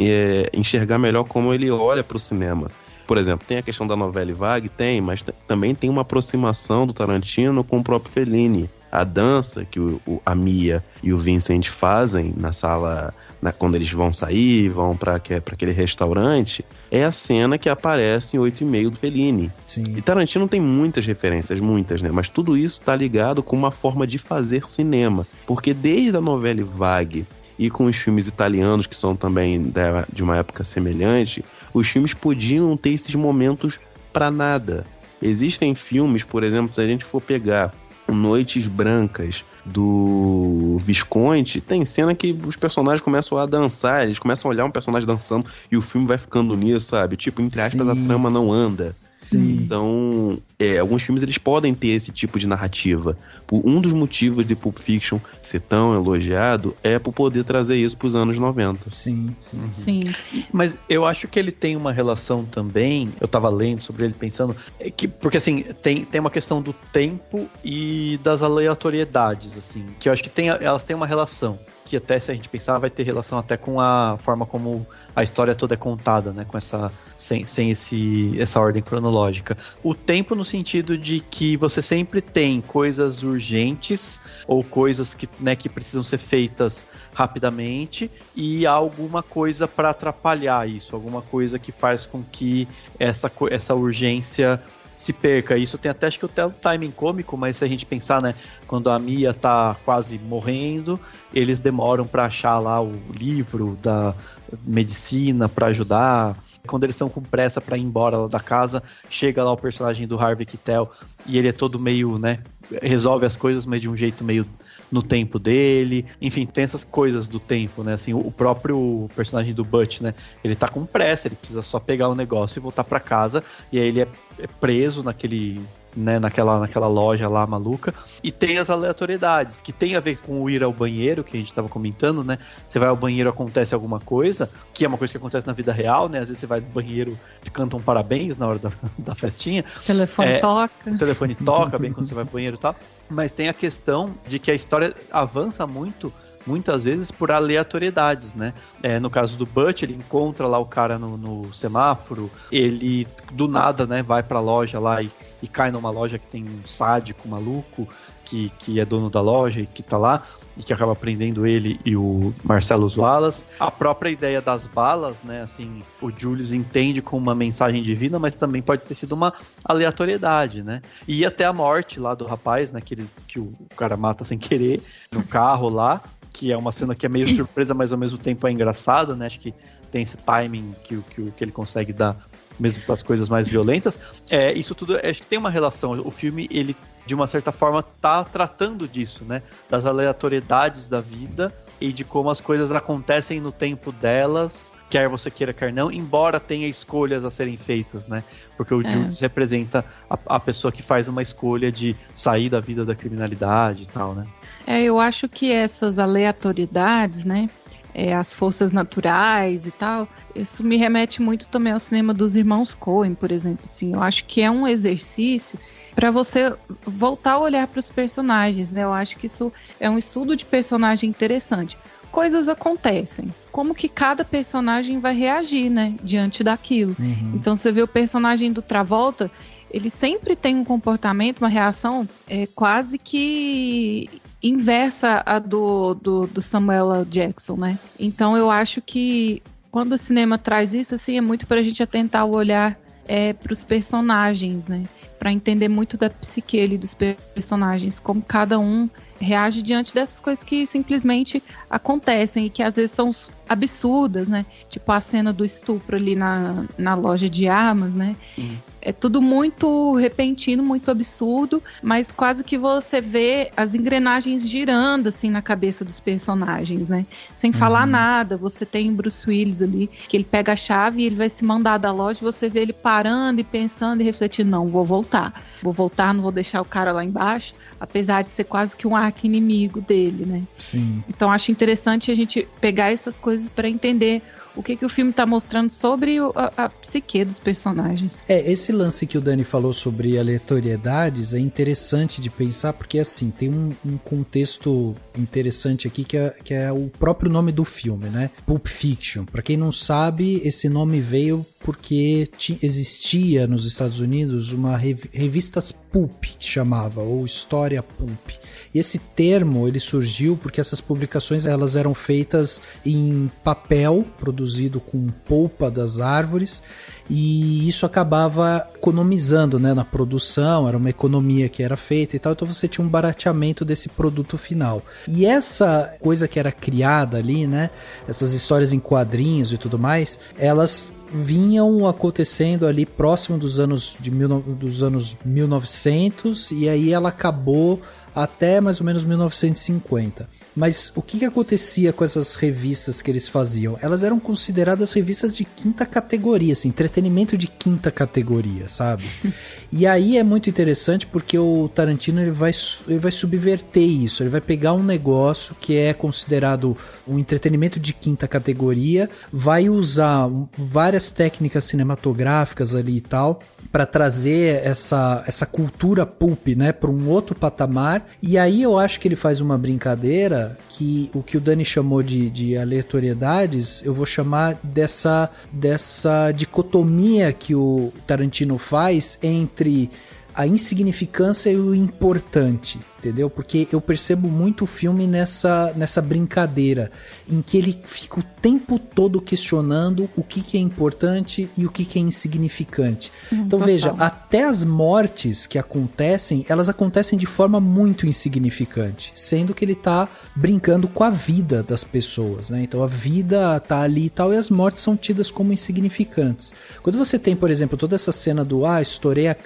enxergar melhor como ele olha pro cinema. Por exemplo, tem a questão da novela vague, mas também tem uma aproximação do Tarantino com o próprio Fellini. A dança que a Mia e o Vincent fazem na sala, quando eles vão sair, vão para aquele restaurante, é a cena que aparece em 8,5 do Fellini. Sim. E Tarantino tem muitas referências, né? Mas tudo isso tá ligado com uma forma de fazer cinema. Porque desde a novela vague e com os filmes italianos, que são também de uma época semelhante, os filmes podiam ter esses momentos pra nada. Existem filmes, por exemplo, se a gente for pegar Noites Brancas do Visconti, tem cena que os personagens começam a dançar, eles começam a olhar um personagem dançando e o filme vai ficando nisso, sabe? Tipo, entre aspas, a trama não anda. Sim. Então, alguns filmes eles podem ter esse tipo de narrativa. Um dos motivos de Pulp Fiction ser tão elogiado é por poder trazer isso pros anos 90. Sim. Mas eu acho que ele tem uma relação também, eu tava lendo sobre ele, pensando, porque assim, tem uma questão do tempo e das aleatoriedades, assim, que eu acho que elas têm uma relação, que até se a gente pensar vai ter relação até com a forma como a história toda é contada, né, com sem essa ordem cronológica. O tempo no sentido de que você sempre tem coisas urgentes ou coisas que precisam ser feitas rapidamente e alguma coisa para atrapalhar isso, alguma coisa que faz com que essa urgência se perca. Isso tem até, acho que até o timing cômico, mas se a gente pensar, né, quando a Mia tá quase morrendo, eles demoram para achar lá o livro da medicina para ajudar. Quando eles estão com pressa para ir embora lá da casa, chega lá o personagem do Harvey Keitel e ele é todo meio, né, resolve as coisas, mas de um jeito meio no tempo dele. Enfim, tem essas coisas do tempo, né? Assim, o próprio personagem do Butch, né? Ele tá com pressa, ele precisa só pegar o negócio e voltar pra casa. E aí ele é preso naquela loja lá maluca. E tem as aleatoriedades, que tem a ver com o ir ao banheiro, que a gente tava comentando, né? Você vai ao banheiro, acontece alguma coisa, que é uma coisa que acontece na vida real, né? Às vezes você vai no banheiro e canta um parabéns na hora da festinha. O telefone toca bem quando você vai pro banheiro e tal. Mas tem a questão de que a história avança muitas vezes por aleatoriedades, né? No caso do Butch, ele encontra lá o cara no semáforo, ele do nada, né, vai pra loja lá e cai numa loja que tem um sádico maluco que é dono da loja e que tá lá e que acaba prendendo ele e o Marcellus Wallace. A própria ideia das balas, né, assim, o Julius entende como uma mensagem divina, mas também pode ter sido uma aleatoriedade, né? E até a morte lá do rapaz, né, que o cara mata sem querer no carro lá, que é uma cena que é meio surpresa, mas ao mesmo tempo é engraçada, né? Acho que tem esse timing que ele consegue dar mesmo para as coisas mais violentas. Isso tudo, acho que tem uma relação. O filme, ele, de uma certa forma, tá tratando disso, né? Das aleatoriedades da vida e de como as coisas acontecem no tempo delas, quer você queira, quer não, embora tenha escolhas a serem feitas, né? Porque o Julius representa a pessoa que faz uma escolha de sair da vida da criminalidade e tal, né? Eu acho que essas aleatoriedades, né? As forças naturais e tal, isso me remete muito também ao cinema dos irmãos Coen, por exemplo. Assim, eu acho que é um exercício para você voltar a olhar para os personagens, né? Eu acho que isso é um estudo de personagem interessante. Coisas acontecem. Como que cada personagem vai reagir, né? Diante daquilo. Uhum. Então você vê o personagem do Travolta, ele sempre tem um comportamento, uma reação quase que inversa a do Samuel L. Jackson, né? Então eu acho que quando o cinema traz isso, assim, é muito pra gente atentar o olhar pros personagens, né? Pra entender muito da psique ali dos personagens, como cada um reage diante dessas coisas que simplesmente acontecem e que às vezes são absurdas, né? Tipo a cena do estupro ali na loja de armas, né? É tudo muito repentino, muito absurdo, mas quase que você vê as engrenagens girando assim na cabeça dos personagens, né? Sem falar nada. Você tem o Bruce Willis ali, que ele pega a chave e ele vai se mandar da loja, você vê ele parando e pensando e refletindo, não, vou voltar, não vou deixar o cara lá embaixo, apesar de ser quase que um arqui-inimigo dele, né? Sim. Então acho interessante a gente pegar essas coisas para entender o que o filme está mostrando sobre a psique dos personagens. Esse lance que o Dani falou sobre aleatoriedades é interessante de pensar, porque assim, tem um contexto interessante aqui que é o próprio nome do filme, né? Pulp Fiction. Pra quem não sabe, esse nome veio porque existia nos Estados Unidos uma revistas Pulp, que chamava, ou História Pulp. E esse termo, ele surgiu porque essas publicações elas eram feitas em papel, produzido com polpa das árvores, e isso acabava economizando, né, na produção, era uma economia que era feita e tal, então você tinha um barateamento desse produto final. E essa coisa que era criada ali, né, essas histórias em quadrinhos e tudo mais, elas vinham acontecendo ali próximo dos anos 1900, e aí ela acabou até mais ou menos 1950. Mas o que acontecia com essas revistas que eles faziam? Elas eram consideradas revistas de quinta categoria, assim, entretenimento de quinta categoria, sabe? E aí é muito interessante porque o Tarantino ele vai subverter isso, ele vai pegar um negócio que é considerado um entretenimento de quinta categoria, vai usar várias técnicas cinematográficas ali e tal, para trazer essa cultura pulp, né, para um outro patamar. E aí eu acho que ele faz uma brincadeira que o Dani chamou de aleatoriedades, eu vou chamar dessa dicotomia que o Tarantino faz entre a insignificância e o importante, entendeu? Porque eu percebo muito o filme nessa brincadeira, em que ele fica o tempo todo questionando o que é importante e o que é insignificante. Então veja, até as mortes que acontecem, elas acontecem de forma muito insignificante, sendo que ele tá brincando com a vida das pessoas, né? Então a vida tá ali e tal, e as mortes são tidas como insignificantes. Quando você tem, por exemplo, toda essa cena do estourei a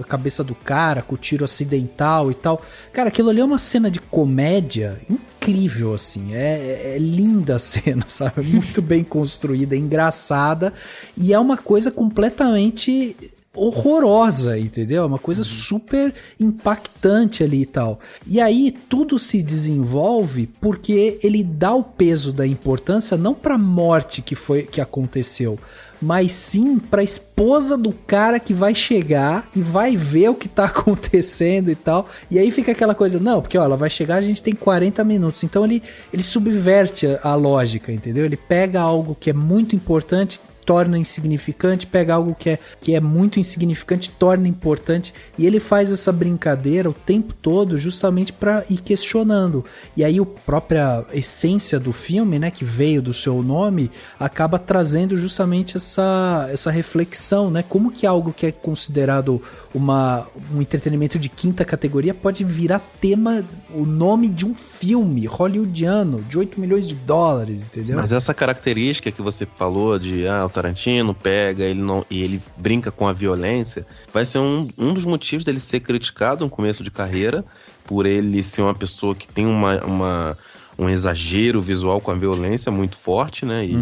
cabeça do cara com o tiro acidental e tal, cara, aquilo ali é uma cena de comédia incrível, assim, é linda a cena, sabe, muito bem construída, é engraçada, e é uma coisa completamente horrorosa, entendeu? É uma coisa super impactante ali e tal. E aí tudo se desenvolve porque ele dá o peso da importância não pra morte que aconteceu, mas sim pra esposa do cara que vai chegar e vai ver o que tá acontecendo e tal. E aí fica aquela coisa, não, porque ó, ela vai chegar, a gente tem 40 minutos. Então ele subverte a lógica, entendeu? Ele pega algo que é muito importante, torna insignificante, pega algo que é muito insignificante, torna importante, e ele faz essa brincadeira o tempo todo justamente para ir questionando. E aí a própria essência do filme, né, que veio do seu nome, acaba trazendo justamente essa reflexão, né, como que algo que é considerado um entretenimento de quinta categoria pode virar tema, o nome de um filme hollywoodiano de 8 milhões de dólares, entendeu? Mas essa característica que você falou de o Tarantino pega, ele brinca com a violência, vai ser um dos motivos dele ser criticado no começo de carreira, por ele ser uma pessoa que tem um exagero visual com a violência muito forte, né? E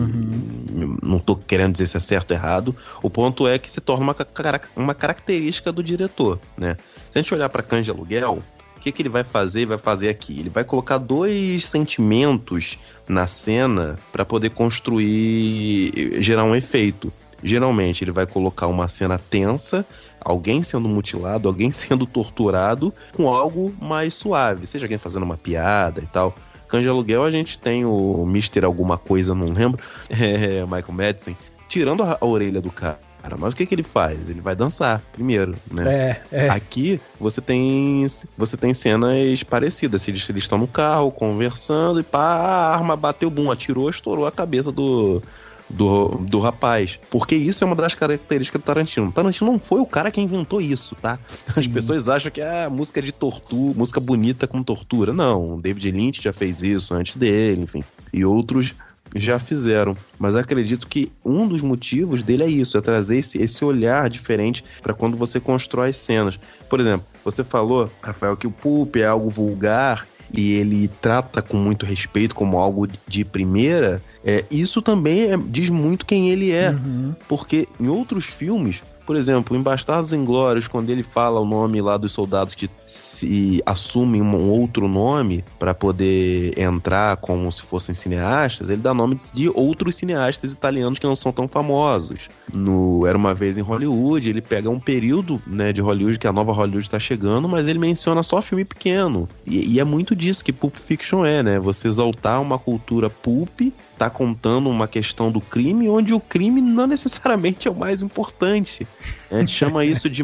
não tô querendo dizer se é certo ou errado. O ponto é que se torna uma característica do diretor, né? Se a gente olhar para Cães de Aluguel, o que ele vai fazer? Vai fazer aqui. Ele vai colocar 2 sentimentos na cena para poder gerar um efeito. Geralmente ele vai colocar uma cena tensa, alguém sendo mutilado, alguém sendo torturado, com algo mais suave, seja alguém fazendo uma piada e tal. Cães de Aluguel, a gente tem o Mr. alguma coisa, não lembro, Michael Madsen, tirando a orelha do cara. Mas o que ele faz? Ele vai dançar primeiro, né? Aqui você tem cenas parecidas. Eles estão no carro, conversando, e pá, a arma bateu, bum, atirou, estourou a cabeça do rapaz. Porque isso é uma das características do Tarantino. Tarantino não foi o cara que inventou isso, tá? Sim. As pessoas acham que a música é de tortura, música bonita com tortura. Não, o David Lynch já fez isso antes dele, enfim. E outros já fizeram, mas acredito que um dos motivos dele é isso, é trazer esse olhar diferente para quando você constrói cenas. Por exemplo, você falou, Rafael, que o Pulp é algo vulgar e ele trata com muito respeito como algo de primeira. Isso também diz muito quem ele é, porque em outros filmes, por exemplo, em Bastardos Inglórios, quando ele fala o nome lá dos soldados que se assumem um outro nome para poder entrar como se fossem cineastas, ele dá nome de outros cineastas italianos que não são tão famosos. No Era Uma Vez em Hollywood, ele pega um período, né, de Hollywood, que a nova Hollywood está chegando, mas ele menciona só filme pequeno. E é muito disso que Pulp Fiction é, né? Você exaltar uma cultura pulp, tá contando uma questão do crime, onde o crime não necessariamente é o mais importante. A gente chama isso de...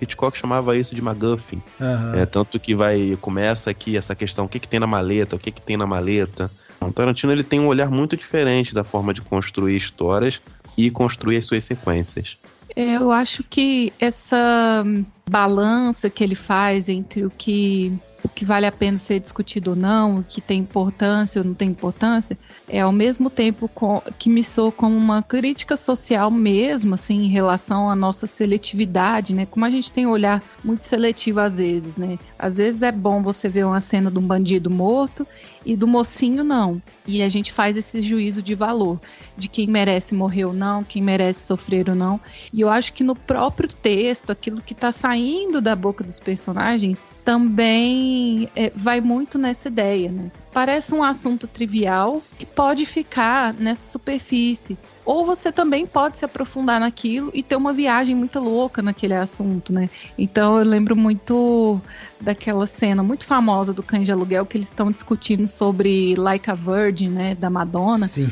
Hitchcock chamava isso de MacGuffin. Uhum. Tanto que começa aqui essa questão, o que tem na maleta, o que tem na maleta. O Tarantino, ele tem um olhar muito diferente da forma de construir histórias e construir as suas sequências. Eu acho que essa balança que ele faz entre o que vale a pena ser discutido ou não, o que tem importância ou não tem importância, é ao mesmo tempo que me soa como uma crítica social mesmo, assim, em relação à nossa seletividade, né? Como a gente tem um olhar muito seletivo às vezes, né? Às vezes é bom você ver uma cena de um bandido morto e do mocinho não. E a gente faz esse juízo de valor, de quem merece morrer ou não, quem merece sofrer ou não. E eu acho que no próprio texto, aquilo que está saindo da boca dos personagens também vai muito nessa ideia, né? Parece um assunto trivial e pode ficar nessa superfície. Ou você também pode se aprofundar naquilo e ter uma viagem muito louca naquele assunto, né? Então eu lembro muito daquela cena muito famosa do Cães de Aluguel, que eles estão discutindo sobre Like a Virgin, né, da Madonna. Sim.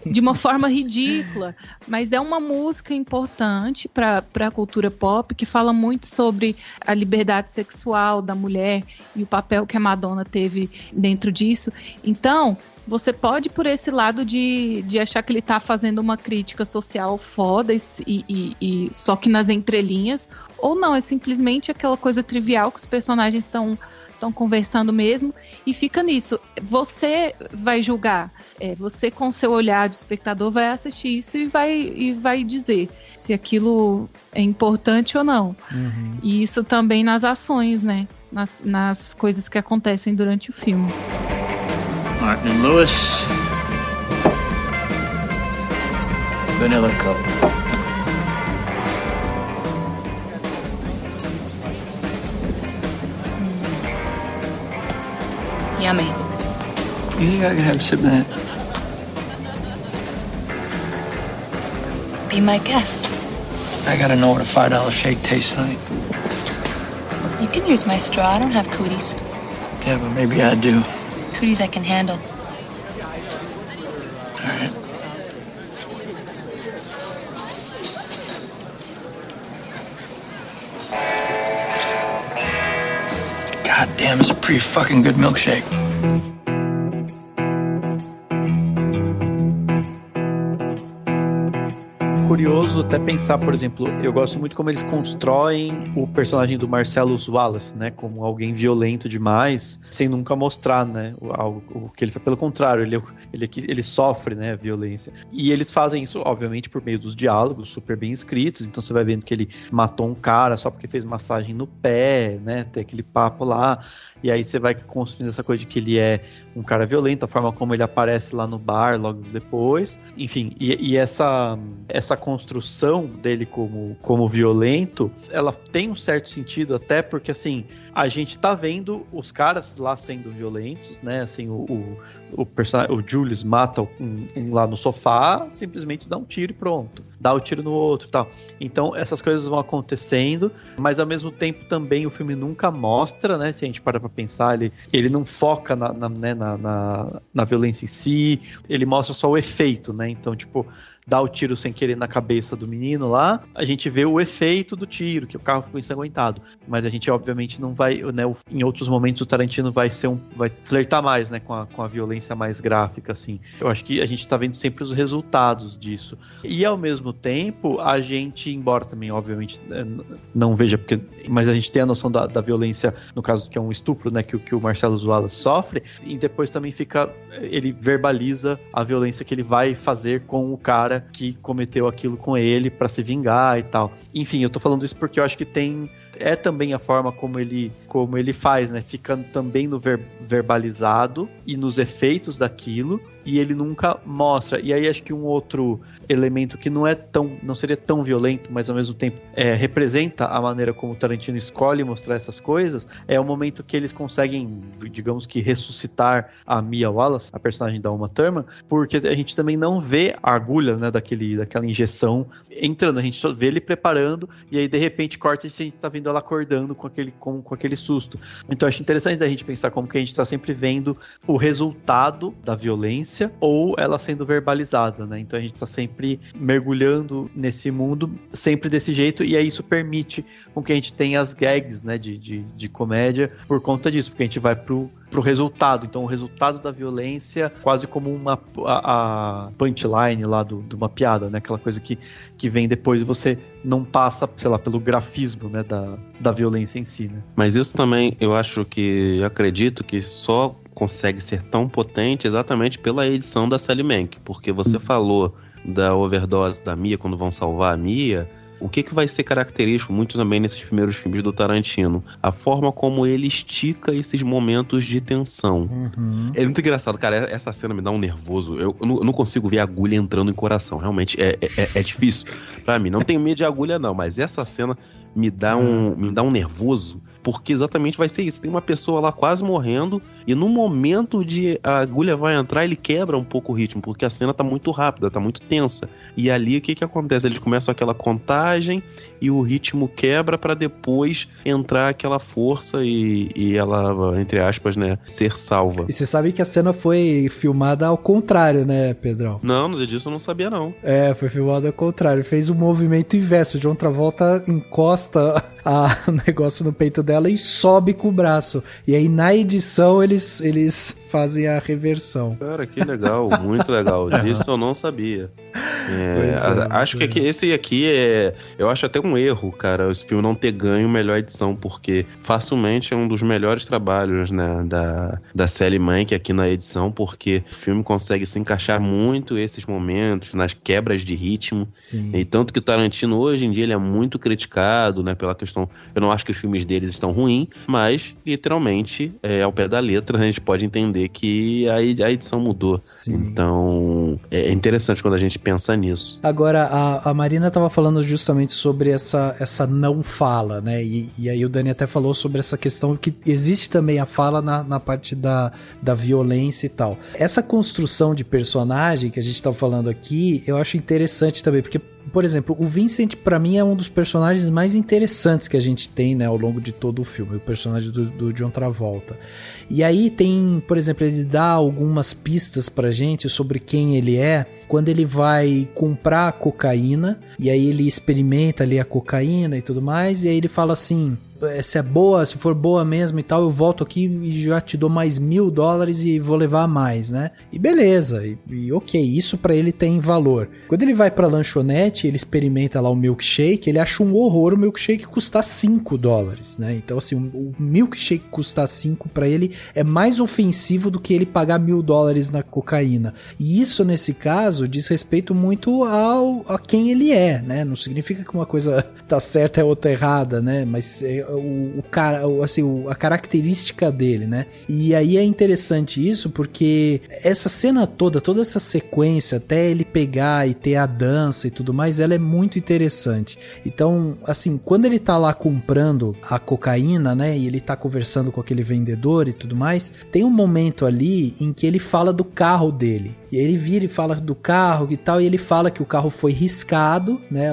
De uma forma ridícula, mas é uma música importante para a cultura pop, que fala muito sobre a liberdade sexual da mulher e o papel que a Madonna teve dentro disso. Então, você pode ir por esse lado de achar que ele tá fazendo uma crítica social foda e só que nas entrelinhas, ou não, é simplesmente aquela coisa trivial que os personagens estão conversando mesmo, e fica nisso. Você vai julgar, você com seu olhar de espectador vai assistir isso e vai dizer se aquilo é importante ou não. Uhum. E isso também nas ações, né? Nas coisas que acontecem durante o filme. Martin and Lewis. Vanilla Coke. Yummy. You think I could have a sip of that? Be my guest. I gotta know what a $5 shake tastes like. You can use my straw. I don't have cooties. Yeah, but maybe I do. Cooties I can handle. All right. God damn, it's a pretty fucking good milkshake. Curioso até pensar, por exemplo, eu gosto muito como eles constroem o personagem do Marcellus Wallace, né, como alguém violento demais, sem nunca mostrar, né, o que ele faz. Pelo contrário, ele sofre, né, violência. E eles fazem isso, obviamente, por meio dos diálogos super bem escritos. Então você vai vendo que ele matou um cara só porque fez massagem no pé, né, tem aquele papo lá. E aí você vai construindo essa coisa de que ele é um cara violento, a forma como ele aparece lá no bar logo depois. Enfim, e essa construção dele como violento, ela tem um certo sentido, até porque, assim, a gente tá vendo os caras lá sendo violentos, né? Assim, o Julius mata um lá no sofá, simplesmente dá um tiro e pronto. Dá o tiro no outro e tal. Então, essas coisas vão acontecendo, mas ao mesmo tempo também o filme nunca mostra, né? Se a gente para pra pensar, ele não foca na violência em si, ele mostra só o efeito, né? Então, tipo, dá o tiro sem querer na cabeça do menino lá, a gente vê o efeito do tiro, que o carro ficou ensanguentado. Mas a gente, obviamente, não vai, né, em outros momentos o Tarantino vai flertar mais, né, com a violência mais gráfica, assim. Eu acho que a gente tá vendo sempre os resultados disso. E, ao mesmo tempo, a gente, embora também, obviamente, não veja, mas a gente tem a noção da violência, no caso que é um estupro, né, que o Marcellus Wallace sofre, e depois também ele verbaliza a violência que ele vai fazer com o cara que cometeu aquilo com ele pra se vingar e tal. Enfim, eu tô falando isso porque eu acho que é também a forma como ele faz, né? Ficando também no verbalizado e nos efeitos daquilo, e ele nunca mostra. E aí acho que um outro elemento que não seria tão violento, mas ao mesmo tempo representa a maneira como o Tarantino escolhe mostrar essas coisas, é o momento que eles conseguem, digamos que, ressuscitar a Mia Wallace, a personagem da Uma Thurman, porque a gente também não vê a agulha, né, daquela injeção entrando, a gente só vê ele preparando, e aí de repente corta e a gente tá vendo ela acordando com aquele susto. Então eu acho interessante da gente pensar como que a gente tá sempre vendo o resultado da violência ou ela sendo verbalizada, né? Então a gente tá sempre mergulhando nesse mundo, sempre desse jeito, e aí isso permite com que a gente tenha as gags, né, de comédia por conta disso, porque a gente vai pro resultado. Então o resultado da violência quase como a punchline lá de uma piada, né? Aquela coisa que vem depois e você não passa, sei lá, pelo grafismo, né, da violência em si, né? Mas isso também, eu acredito que só consegue ser tão potente exatamente pela edição da Sally Mank, porque você falou da overdose da Mia, quando vão salvar a Mia. O que vai ser característico muito também nesses primeiros filmes do Tarantino? A forma como ele estica esses momentos de tensão. É muito engraçado, cara. Essa cena me dá um nervoso. Eu não consigo ver a agulha entrando em coração. Realmente é difícil pra mim. Não tenho medo de agulha, não. Mas essa cena me dá um nervoso. Porque exatamente vai ser isso. Tem uma pessoa lá quase morrendo e no momento de a agulha vai entrar, ele quebra um pouco o ritmo, porque a cena tá muito rápida, tá muito tensa. E ali o que acontece? Eles começam aquela contagem e o ritmo quebra pra depois entrar aquela força e ela, entre aspas, né, ser salva. E você sabe que a cena foi filmada ao contrário, né, Pedrão? Não disso eu não sabia, não. Foi filmada ao contrário. Fez o movimento inverso. O John Travolta encosta o negócio no peito dela e sobe com o braço. E aí na edição eles fazem a reversão. Cara, que legal, muito legal. Disso eu não sabia. Acho que esse aqui eu acho até um erro, cara, esse filme não ter ganho melhor edição, porque facilmente é um dos melhores trabalhos, né, da Sally Mank aqui na edição, porque o filme consegue se encaixar muito esses momentos, nas quebras de ritmo. Sim. E tanto que o Tarantino hoje em dia ele é muito criticado, né, pela questão, eu não acho que os filmes deles estão ruins, mas literalmente ao pé da letra a gente pode entender que a edição mudou. Sim. Então é interessante quando a gente pensa nisso. Agora, a Marina estava falando justamente sobre essa não fala, né? E aí o Dani até falou sobre essa questão que existe também a fala na parte da violência e tal. Essa construção de personagem que a gente tá falando aqui, eu acho interessante também, porque, por exemplo, o Vincent, pra mim, é um dos personagens mais interessantes que a gente tem, né, ao longo de todo o filme, o personagem do John Travolta. E aí tem, por exemplo, ele dá algumas pistas pra gente sobre quem ele é, quando ele vai comprar a cocaína, e aí ele experimenta ali a cocaína e tudo mais, e aí ele fala assim: se é boa, se for boa mesmo e tal, eu volto aqui e já te dou mais $1.000 e vou levar mais, né? E beleza, e ok, isso pra ele tem valor. Quando ele vai pra lanchonete, ele experimenta lá o milkshake, ele acha um horror o milkshake custar $5, né? Então assim, o milkshake custar 5 pra ele é mais ofensivo do que ele pagar $1.000 na cocaína. E isso, nesse caso, diz respeito muito a quem ele é, né? Não significa que uma coisa tá certa e a outra errada, né? Mas a característica dele, né? E aí é interessante isso porque essa cena toda essa sequência, até ele pegar e ter a dança e tudo mais, ela é muito interessante. Então, assim, quando ele tá lá comprando a cocaína, né, e ele tá conversando com aquele vendedor e tudo mais, tem um momento ali em que ele fala do carro dele. E ele vira e fala do carro e tal, e ele fala que o carro foi riscado, né,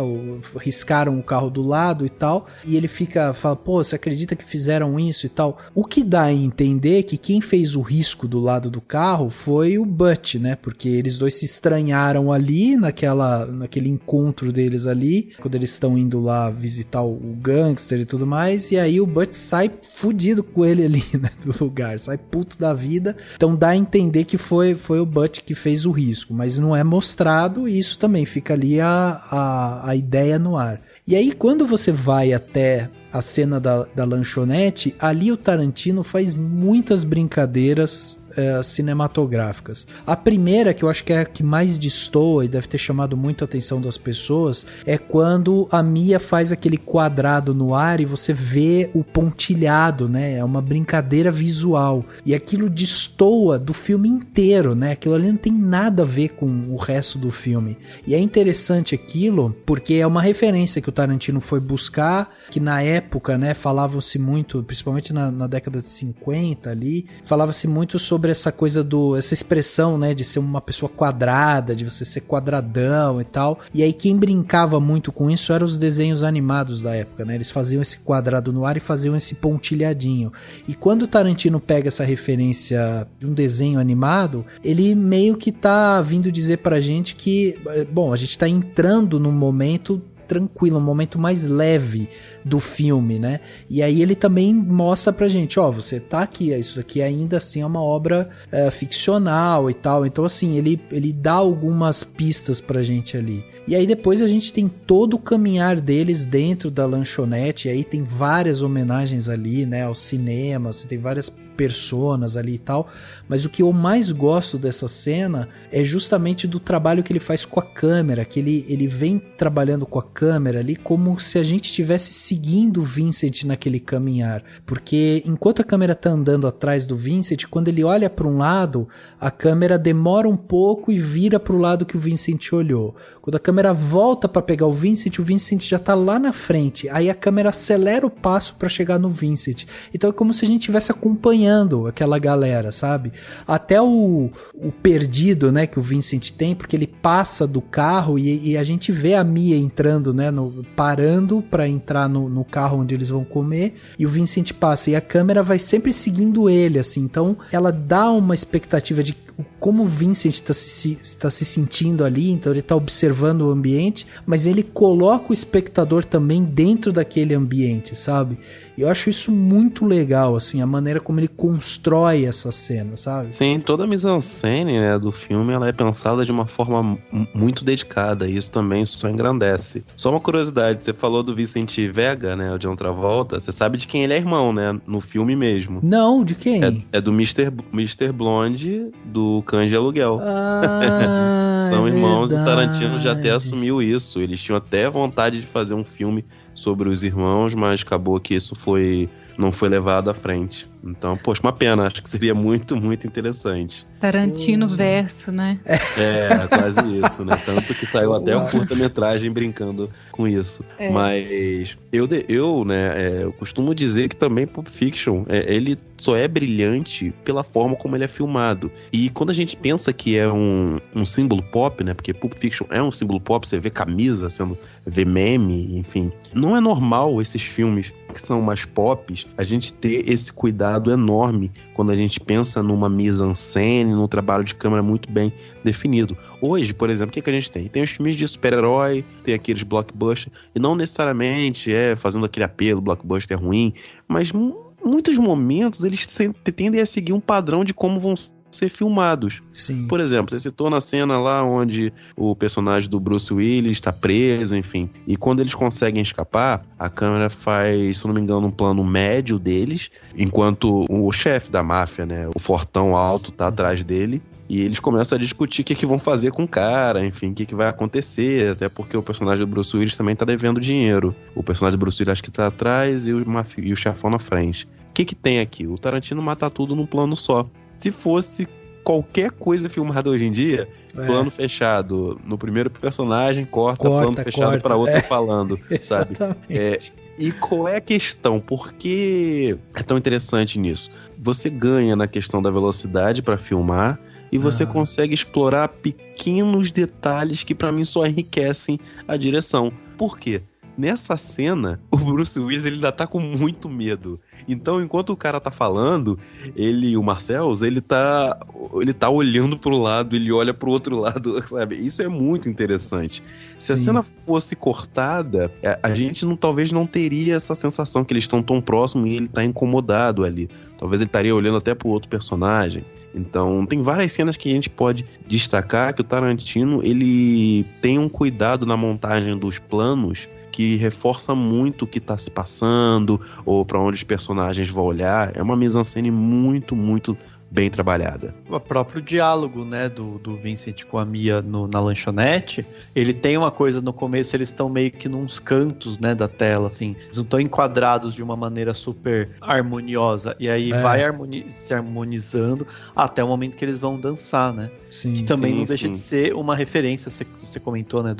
riscaram o carro do lado e tal, e ele fala, pô, você acredita que fizeram isso e tal? O que dá a entender que quem fez o risco do lado do carro foi o Butch, né, porque eles dois se estranharam ali, naquele encontro deles ali, quando eles estão indo lá visitar o gangster e tudo mais, e aí o Butch sai fudido com ele ali, né, do lugar, sai puto da vida, então dá a entender que foi o Butch que fez o risco, mas não é mostrado, e isso também fica ali a ideia no ar. E aí quando você vai até a cena da lanchonete, ali o Tarantino faz muitas brincadeiras cinematográficas. A primeira, que eu acho que é a que mais destoa e deve ter chamado muito a atenção das pessoas, é quando a Mia faz aquele quadrado no ar e você vê o pontilhado, né? É uma brincadeira visual. E aquilo destoa do filme inteiro, né? Aquilo ali não tem nada a ver com o resto do filme. E é interessante aquilo porque é uma referência que o Tarantino foi buscar, que na época, né, falava-se muito, principalmente na década de 50 ali, falava-se muito sobre essa coisa essa expressão, né, de ser uma pessoa quadrada, de você ser quadradão e tal. E aí quem brincava muito com isso eram os desenhos animados da época, né? Eles faziam esse quadrado no ar e faziam esse pontilhadinho. E quando o Tarantino pega essa referência de um desenho animado, ele meio que tá vindo dizer pra gente que, bom, a gente tá entrando num momento tranquilo, um momento mais leve do filme, né? E aí ele também mostra pra gente, ó, você tá aqui, isso aqui ainda assim é uma obra ficcional e tal, então assim, ele dá algumas pistas pra gente ali. E aí depois a gente tem todo o caminhar deles dentro da lanchonete, e aí tem várias homenagens ali, né, ao cinema, você tem várias personas ali e tal, mas o que eu mais gosto dessa cena é justamente do trabalho que ele faz com a câmera, que ele vem trabalhando com a câmera ali como se a gente estivesse seguindo o Vincent naquele caminhar, porque enquanto a câmera tá andando atrás do Vincent, quando ele olha para um lado, a câmera demora um pouco e vira para o lado que o Vincent olhou. Quando a câmera volta para pegar o Vincent já tá lá na frente, aí a câmera acelera o passo para chegar no Vincent, então é como se a gente estivesse acompanhando aquela galera, sabe? Até o perdido, né, que o Vincent tem, porque ele passa do carro e a gente vê a Mia entrando, né, parando pra entrar no carro onde eles vão comer, e o Vincent passa, e a câmera vai sempre seguindo ele, assim, então ela dá uma expectativa de como o Vincent está se sentindo ali, então ele está observando o ambiente, mas ele coloca o espectador também dentro daquele ambiente, sabe? E eu acho isso muito legal, assim, a maneira como ele constrói essa cena, sabe? Sim, toda a mise-en-scène, né, do filme, ela é pensada de uma forma muito dedicada, e isso também só engrandece. Só uma curiosidade, você falou do Vincent Vega, né, o John Travolta, você sabe de quem ele é irmão, né, no filme mesmo. Não, de quem? É do Mr. Blonde, do Cães de Aluguel. São irmãos, e o Tarantino já até assumiu isso. Eles tinham até vontade de fazer um filme sobre os irmãos, mas acabou que isso não foi levado à frente. Então, poxa, uma pena, acho que seria muito, muito interessante. Tarantino verso, né? É, quase isso, né? Tanto que saiu até um curta-metragem brincando com isso. É. Mas eu costumo dizer que também Pulp Fiction, ele só é brilhante pela forma como ele é filmado. E quando a gente pensa que é um símbolo pop, né? Porque Pulp Fiction é um símbolo pop, você vê camisa, vê meme, enfim. Não é normal esses filmes que são mais pops, a gente ter esse cuidado enorme quando a gente pensa numa mise-en-scène, num trabalho de câmera muito bem definido. Hoje, por exemplo, o que a gente tem? Tem os filmes de super-herói, tem aqueles blockbusters, e não necessariamente fazendo aquele apelo, blockbuster ruim, mas muitos momentos eles tendem a seguir um padrão de como vão ser filmados. Sim. Por exemplo, você citou na cena lá onde o personagem do Bruce Willis está preso, enfim, e quando eles conseguem escapar, a câmera faz, se não me engano, um plano médio deles, enquanto o chefe da máfia, né, o fortão alto tá atrás dele, e eles começam a discutir o que vão fazer com o cara, enfim, o que vai acontecer, até porque o personagem do Bruce Willis também tá devendo dinheiro. O personagem do Bruce Willis acho que tá atrás e o chefão na frente. O que tem aqui? O Tarantino mata tudo num plano só. Se fosse qualquer coisa filmada hoje em dia, plano fechado no primeiro personagem, corta plano fechado para outro falando, sabe? E qual é a questão? Por que é tão interessante nisso? Você ganha na questão da velocidade para filmar e você consegue explorar pequenos detalhes que para mim só enriquecem a direção. Por quê? Nessa cena, o Bruce Willis ele ainda tá com muito medo. Então, enquanto o cara tá falando, o Marcellus, ele tá olhando pro lado, ele olha pro outro lado, sabe? Isso é muito interessante. Se a cena fosse cortada, a gente talvez não teria essa sensação que eles estão tão próximos e ele tá incomodado ali. Talvez ele estaria olhando até pro outro personagem. Então, tem várias cenas que a gente pode destacar que o Tarantino, ele tem um cuidado na montagem dos planos que reforça muito o que tá se passando ou para onde os personagens vão olhar. É uma mise-en-scène muito, muito bem trabalhada. O próprio diálogo, né, do Vincent com a Mia na lanchonete, ele tem uma coisa no começo, eles estão meio que nos cantos, né, da tela, assim, eles não estão enquadrados de uma maneira super harmoniosa, e aí vai se harmonizando até o momento que eles vão dançar, né? Sim, que também sim, não deixa sim. de ser uma referência, você comentou, né,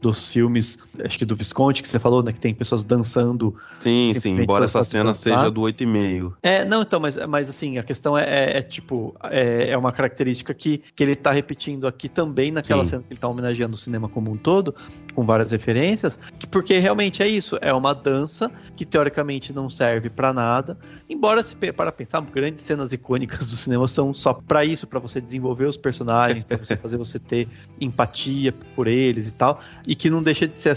dos filmes, acho que do Visconti, que você falou, né, que tem pessoas dançando. Sim, embora essa cena dançar. seja do 8,5. Não, então, mas assim, a questão é uma característica que ele tá repetindo aqui também naquela cena que ele tá homenageando o cinema como um todo, com várias referências, porque realmente é isso, é uma dança que teoricamente não serve pra nada, embora se para pensar, grandes cenas icônicas do cinema são só pra isso, pra você desenvolver os personagens, pra você fazer você ter empatia por eles e tal, e que não deixa de ser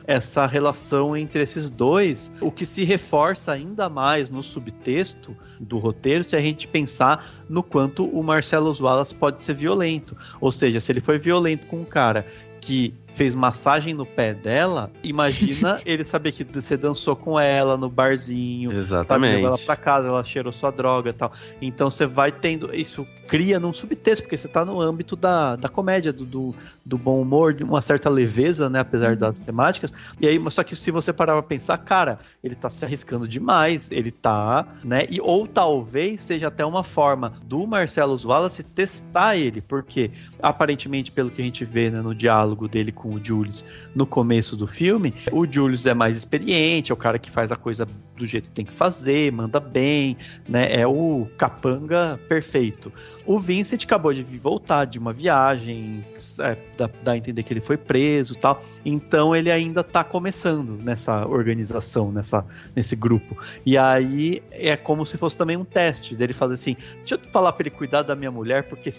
essa relação entre esses dois, o que se reforça ainda mais no subtexto do roteiro se a gente pensar no quanto o Marcellus Wallace pode ser violento, ou seja, se ele foi violento com um cara que fez massagem no pé dela, imagina ele saber que você dançou com ela no barzinho, exatamente, levou ela pra casa, ela cheirou sua droga e tal. Então você vai tendo, isso cria num subtexto, porque você tá no âmbito da comédia, do bom humor, de uma certa leveza, né, apesar das temáticas. E aí, só que se você parar pra pensar, cara, ele tá se arriscando demais, ele tá, né, ou talvez seja até uma forma do Marcellus Wallace testar ele, porque aparentemente, pelo que a gente vê, né, no diálogo dele com o Julius no começo do filme, o Julius é mais experiente, é o cara que faz a coisa do jeito que tem que fazer, manda bem, né, é o capanga perfeito. O Vincent acabou de voltar de uma viagem, dá a entender que ele foi preso e tal, então ele ainda tá começando nessa organização, nesse grupo. E aí é como se fosse também um teste dele fazer assim, deixa eu falar pra ele cuidar da minha mulher, porque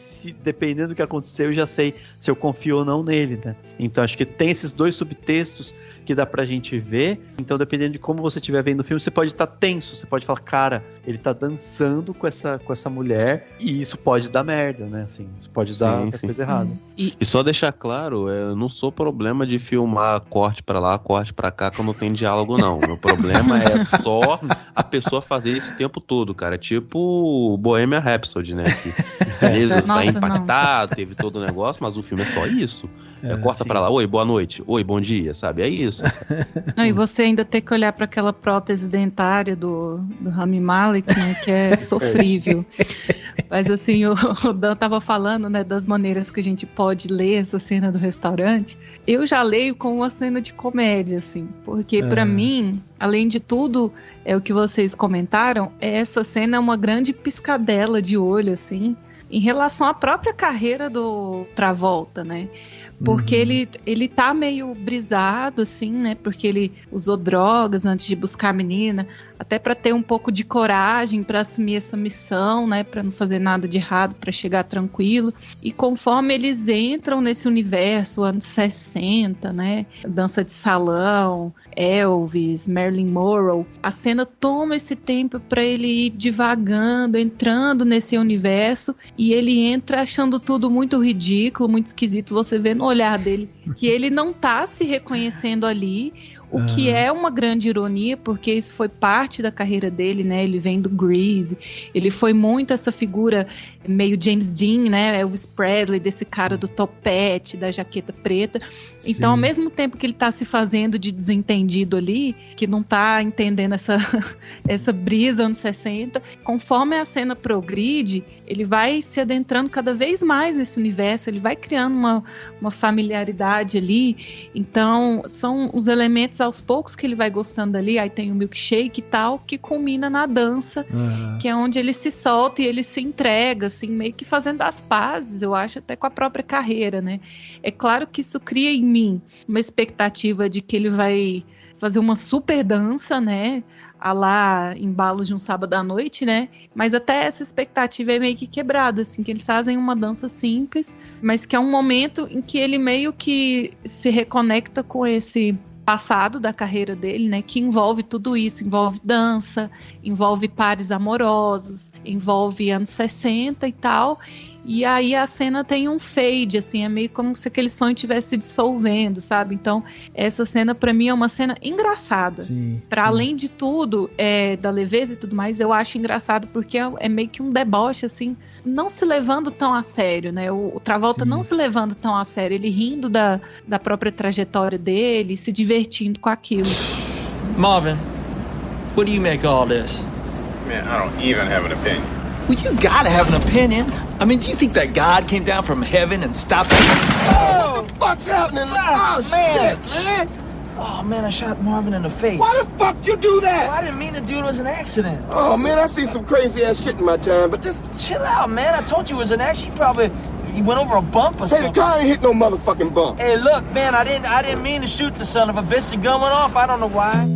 dependendo do que aconteceu, eu já sei se eu confio ou não nele, né? Então acho que tem esses dois subtextos que dá pra gente ver, então dependendo de como você estiver vendo o filme, você pode estar tenso, você pode falar, cara, ele tá dançando com essa mulher, e isso pode dar merda, né, assim, isso pode dar coisa errada. E só deixar claro, eu não sou problema de filmar corte pra lá, corte pra cá, quando tem diálogo, não. Meu problema é só a pessoa fazer isso o tempo todo, cara, tipo Bohemian Rhapsody, né, que beleza, sai impactado, teve todo o negócio, mas o filme é só isso. Corta pra lá, oi, boa noite, oi, bom dia, sabe? É isso. Não, e você ainda ter que olhar para aquela prótese dentária do Rami Malek, né, que é sofrível. Mas assim, o Dan tava falando, né, das maneiras que a gente pode ler essa cena do restaurante. Eu já leio como uma cena de comédia, assim, porque pra mim, além de tudo, é o que vocês comentaram, essa cena é uma grande piscadela de olho, assim, em relação à própria carreira do Travolta, né? Porque ele tá meio brisado, assim, né? Porque ele usou drogas antes de buscar a menina, até para ter um pouco de coragem para assumir essa missão, né? Para não fazer nada de errado, para chegar tranquilo. E conforme eles entram nesse universo, anos 60, né? Dança de salão, Elvis, Marilyn Monroe, a cena toma esse tempo para ele ir divagando, entrando nesse universo, e ele entra achando tudo muito ridículo, muito esquisito. Você vê no olhar dele que ele não tá se reconhecendo ali, o que é uma grande ironia, porque isso foi parte da carreira dele, né? Ele vem do Grease, ele foi muito essa figura meio James Dean, né? Elvis Presley, desse cara do topete, da jaqueta preta. Sim. Então, ao mesmo tempo que ele tá se fazendo de desentendido ali, que não tá entendendo essa brisa anos 60, conforme a cena progride, ele vai se adentrando cada vez mais nesse universo, ele vai criando uma familiaridade ali. Então, são os elementos aos poucos que ele vai gostando ali. Aí tem o milkshake e tal, que culmina na dança, que é onde ele se solta e ele se entrega, assim, meio que fazendo as pazes, eu acho, até com a própria carreira, né? É claro que isso cria em mim uma expectativa de que ele vai fazer uma super dança, né? A lá embalos de um sábado à noite, né? Mas até essa expectativa é meio que quebrada, assim, que eles fazem uma dança simples, mas que é um momento em que ele meio que se reconecta com esse passado da carreira dele, né, que envolve tudo isso, envolve dança, envolve pares amorosos, envolve anos 60 e tal, e aí a cena tem um fade, assim, é meio como se aquele sonho estivesse se dissolvendo, sabe? Então, essa cena pra mim é uma cena engraçada. Pra além de tudo, da leveza e tudo mais, eu acho engraçado porque é meio que um deboche, assim, não se levando tão a sério, né? O Travolta não se levando tão a sério, ele rindo da própria trajetória dele, se divertindo com aquilo. Marvin, what do you make of all this? Man, I don't even have an opinion. Well, you gotta have an opinion. I mean, do you think that God came down from heaven and stopped... Oh, what the fuck's happening? Oh, man, shit, man. Oh, man, I shot Marvin in the face. Why the fuck you do that? Well, I didn't mean to do it. It was an accident. Oh, man, I seen some crazy-ass shit in my time, but this... Chill out, man. I told you it was an accident. He went over a bump or something. Hey, the car ain't hit no motherfucking bump. Hey, look, man, I didn't mean to shoot the son of a bitch. The gun went off. I don't know why.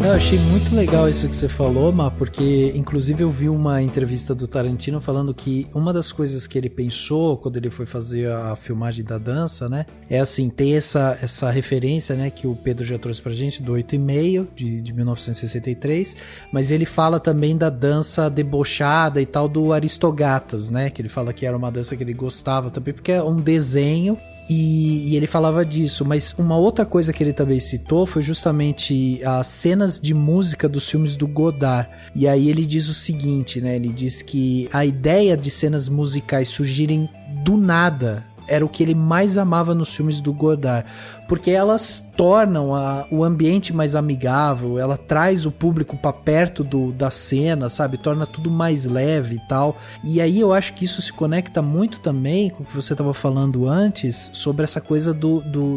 Eu achei muito legal isso que você falou, Má, porque inclusive eu vi uma entrevista do Tarantino falando que uma das coisas que ele pensou quando ele foi fazer a filmagem da dança, né, é assim, ter essa referência, né, que o Pedro já trouxe pra gente, do 8,5 de 1963, mas ele fala também da dança debochada e tal do Aristogatas, né, que ele fala que era uma dança que ele gostava também, porque é um desenho. E ele falava disso, mas uma outra coisa que ele também citou foi justamente as cenas de música dos filmes do Godard. E aí ele diz o seguinte, né? Ele diz que a ideia de cenas musicais surgirem do nada era o que ele mais amava nos filmes do Godard, porque elas tornam o ambiente mais amigável, ela traz o público para perto da cena, sabe? Torna tudo mais leve e tal. E aí eu acho que isso se conecta muito também com o que você estava falando antes, sobre essa coisa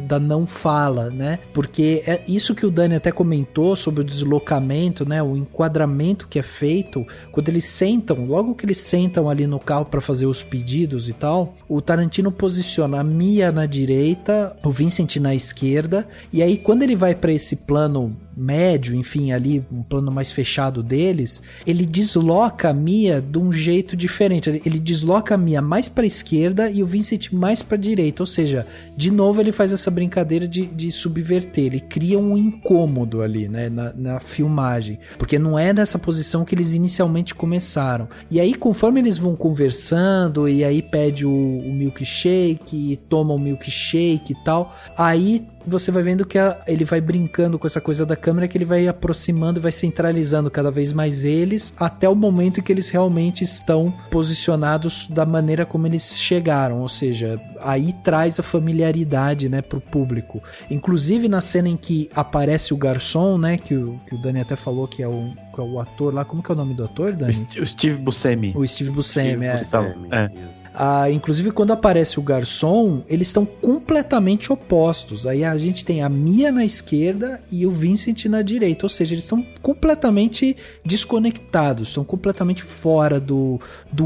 da não fala, né? Porque é isso que o Dani até comentou sobre o deslocamento, né? O enquadramento que é feito quando eles sentam, logo que eles sentam ali no carro para fazer os pedidos e tal, o Tarantino posiciona a Mia na direita, o Vincent na esquerda, e aí quando ele vai para esse plano médio, enfim, ali um plano mais fechado deles, ele desloca a Mia de um jeito diferente, ele desloca a Mia mais para a esquerda e o Vincent mais para a direita, ou seja, de novo ele faz essa brincadeira de subverter, ele cria um incômodo ali, né, na filmagem, porque não é nessa posição que eles inicialmente começaram, e aí conforme eles vão conversando, e aí pede o milkshake, toma o milkshake e tal, aí você vai vendo que ele vai brincando com essa coisa da câmera, que ele vai aproximando e vai centralizando cada vez mais eles, até o momento em que eles realmente estão posicionados da maneira como eles chegaram, ou seja, aí traz a familiaridade, né, pro público. Inclusive na cena em que aparece o garçom, né, que o Dani até falou que é o ator lá, como que é o nome do ator, Dani? O Steve Buscemi. O Steve Buscemi, é. Inclusive quando aparece o garçom, eles estão completamente opostos. Aí a gente tem a Mia na esquerda e o Vincent na direita, ou seja, eles são completamente desconectados, são completamente fora do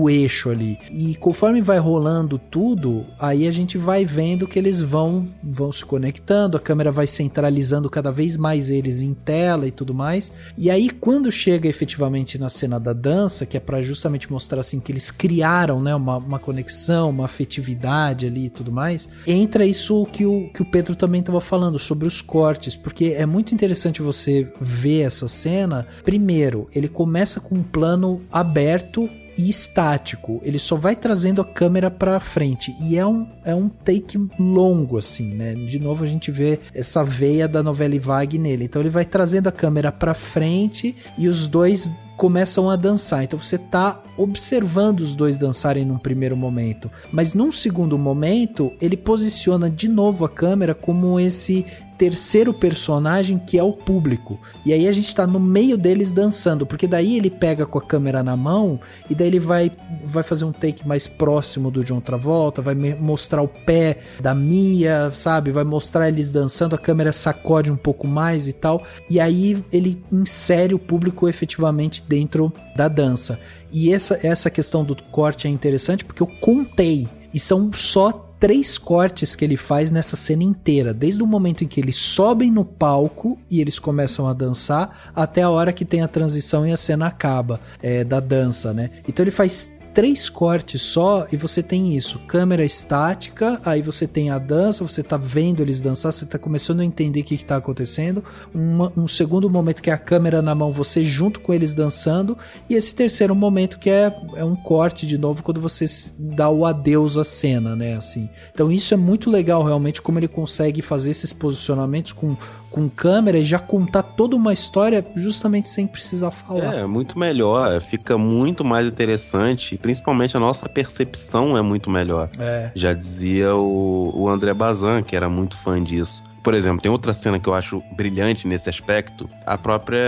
eixo ali. E conforme vai rolando tudo, aí a gente vai vendo que eles vão se conectando, a câmera vai centralizando cada vez mais eles em tela e tudo mais. E aí quando chega efetivamente na cena da dança, que é para justamente mostrar assim que eles criaram, né, uma conexão, uma afetividade ali e tudo mais, entra isso que o Pedro também estava falando sobre os cortes, porque é muito interessante você ver essa cena. Primeiro, ele começa com um plano aberto e estático, ele só vai trazendo a câmera pra frente, e é um take longo assim, né? De novo a gente vê essa veia da novela vague nele, então ele vai trazendo a câmera pra frente e os dois começam a dançar, então você tá observando os dois dançarem num primeiro momento, mas num segundo momento ele posiciona de novo a câmera como esse terceiro personagem, que é o público, e aí a gente tá no meio deles dançando, porque daí ele pega com a câmera na mão e daí ele vai fazer um take mais próximo do John Travolta, vai mostrar o pé da Mia, sabe, vai mostrar eles dançando, a câmera sacode um pouco mais e tal, e aí ele insere o público efetivamente dentro da dança. E essa questão do corte é interessante porque eu contei, e são só 3 cortes que ele faz nessa cena inteira, desde o momento em que eles sobem no palco e eles começam a dançar, até a hora que tem a transição e a cena acaba da dança, né? Então ele faz 3 cortes só e você tem isso, câmera estática, aí você tem a dança, você tá vendo eles dançar, você tá começando a entender o que tá acontecendo, um segundo momento que é a câmera na mão, você junto com eles dançando, e esse terceiro momento que é um corte de novo quando você dá o adeus à cena, né, assim. Então isso é muito legal realmente, como ele consegue fazer esses posicionamentos com câmera e já contar toda uma história justamente sem precisar falar. É, muito melhor, fica muito mais interessante, principalmente a nossa percepção é muito melhor. Já dizia o André Bazin, que era muito fã disso. Por exemplo, tem outra cena que eu acho brilhante nesse aspecto, a própria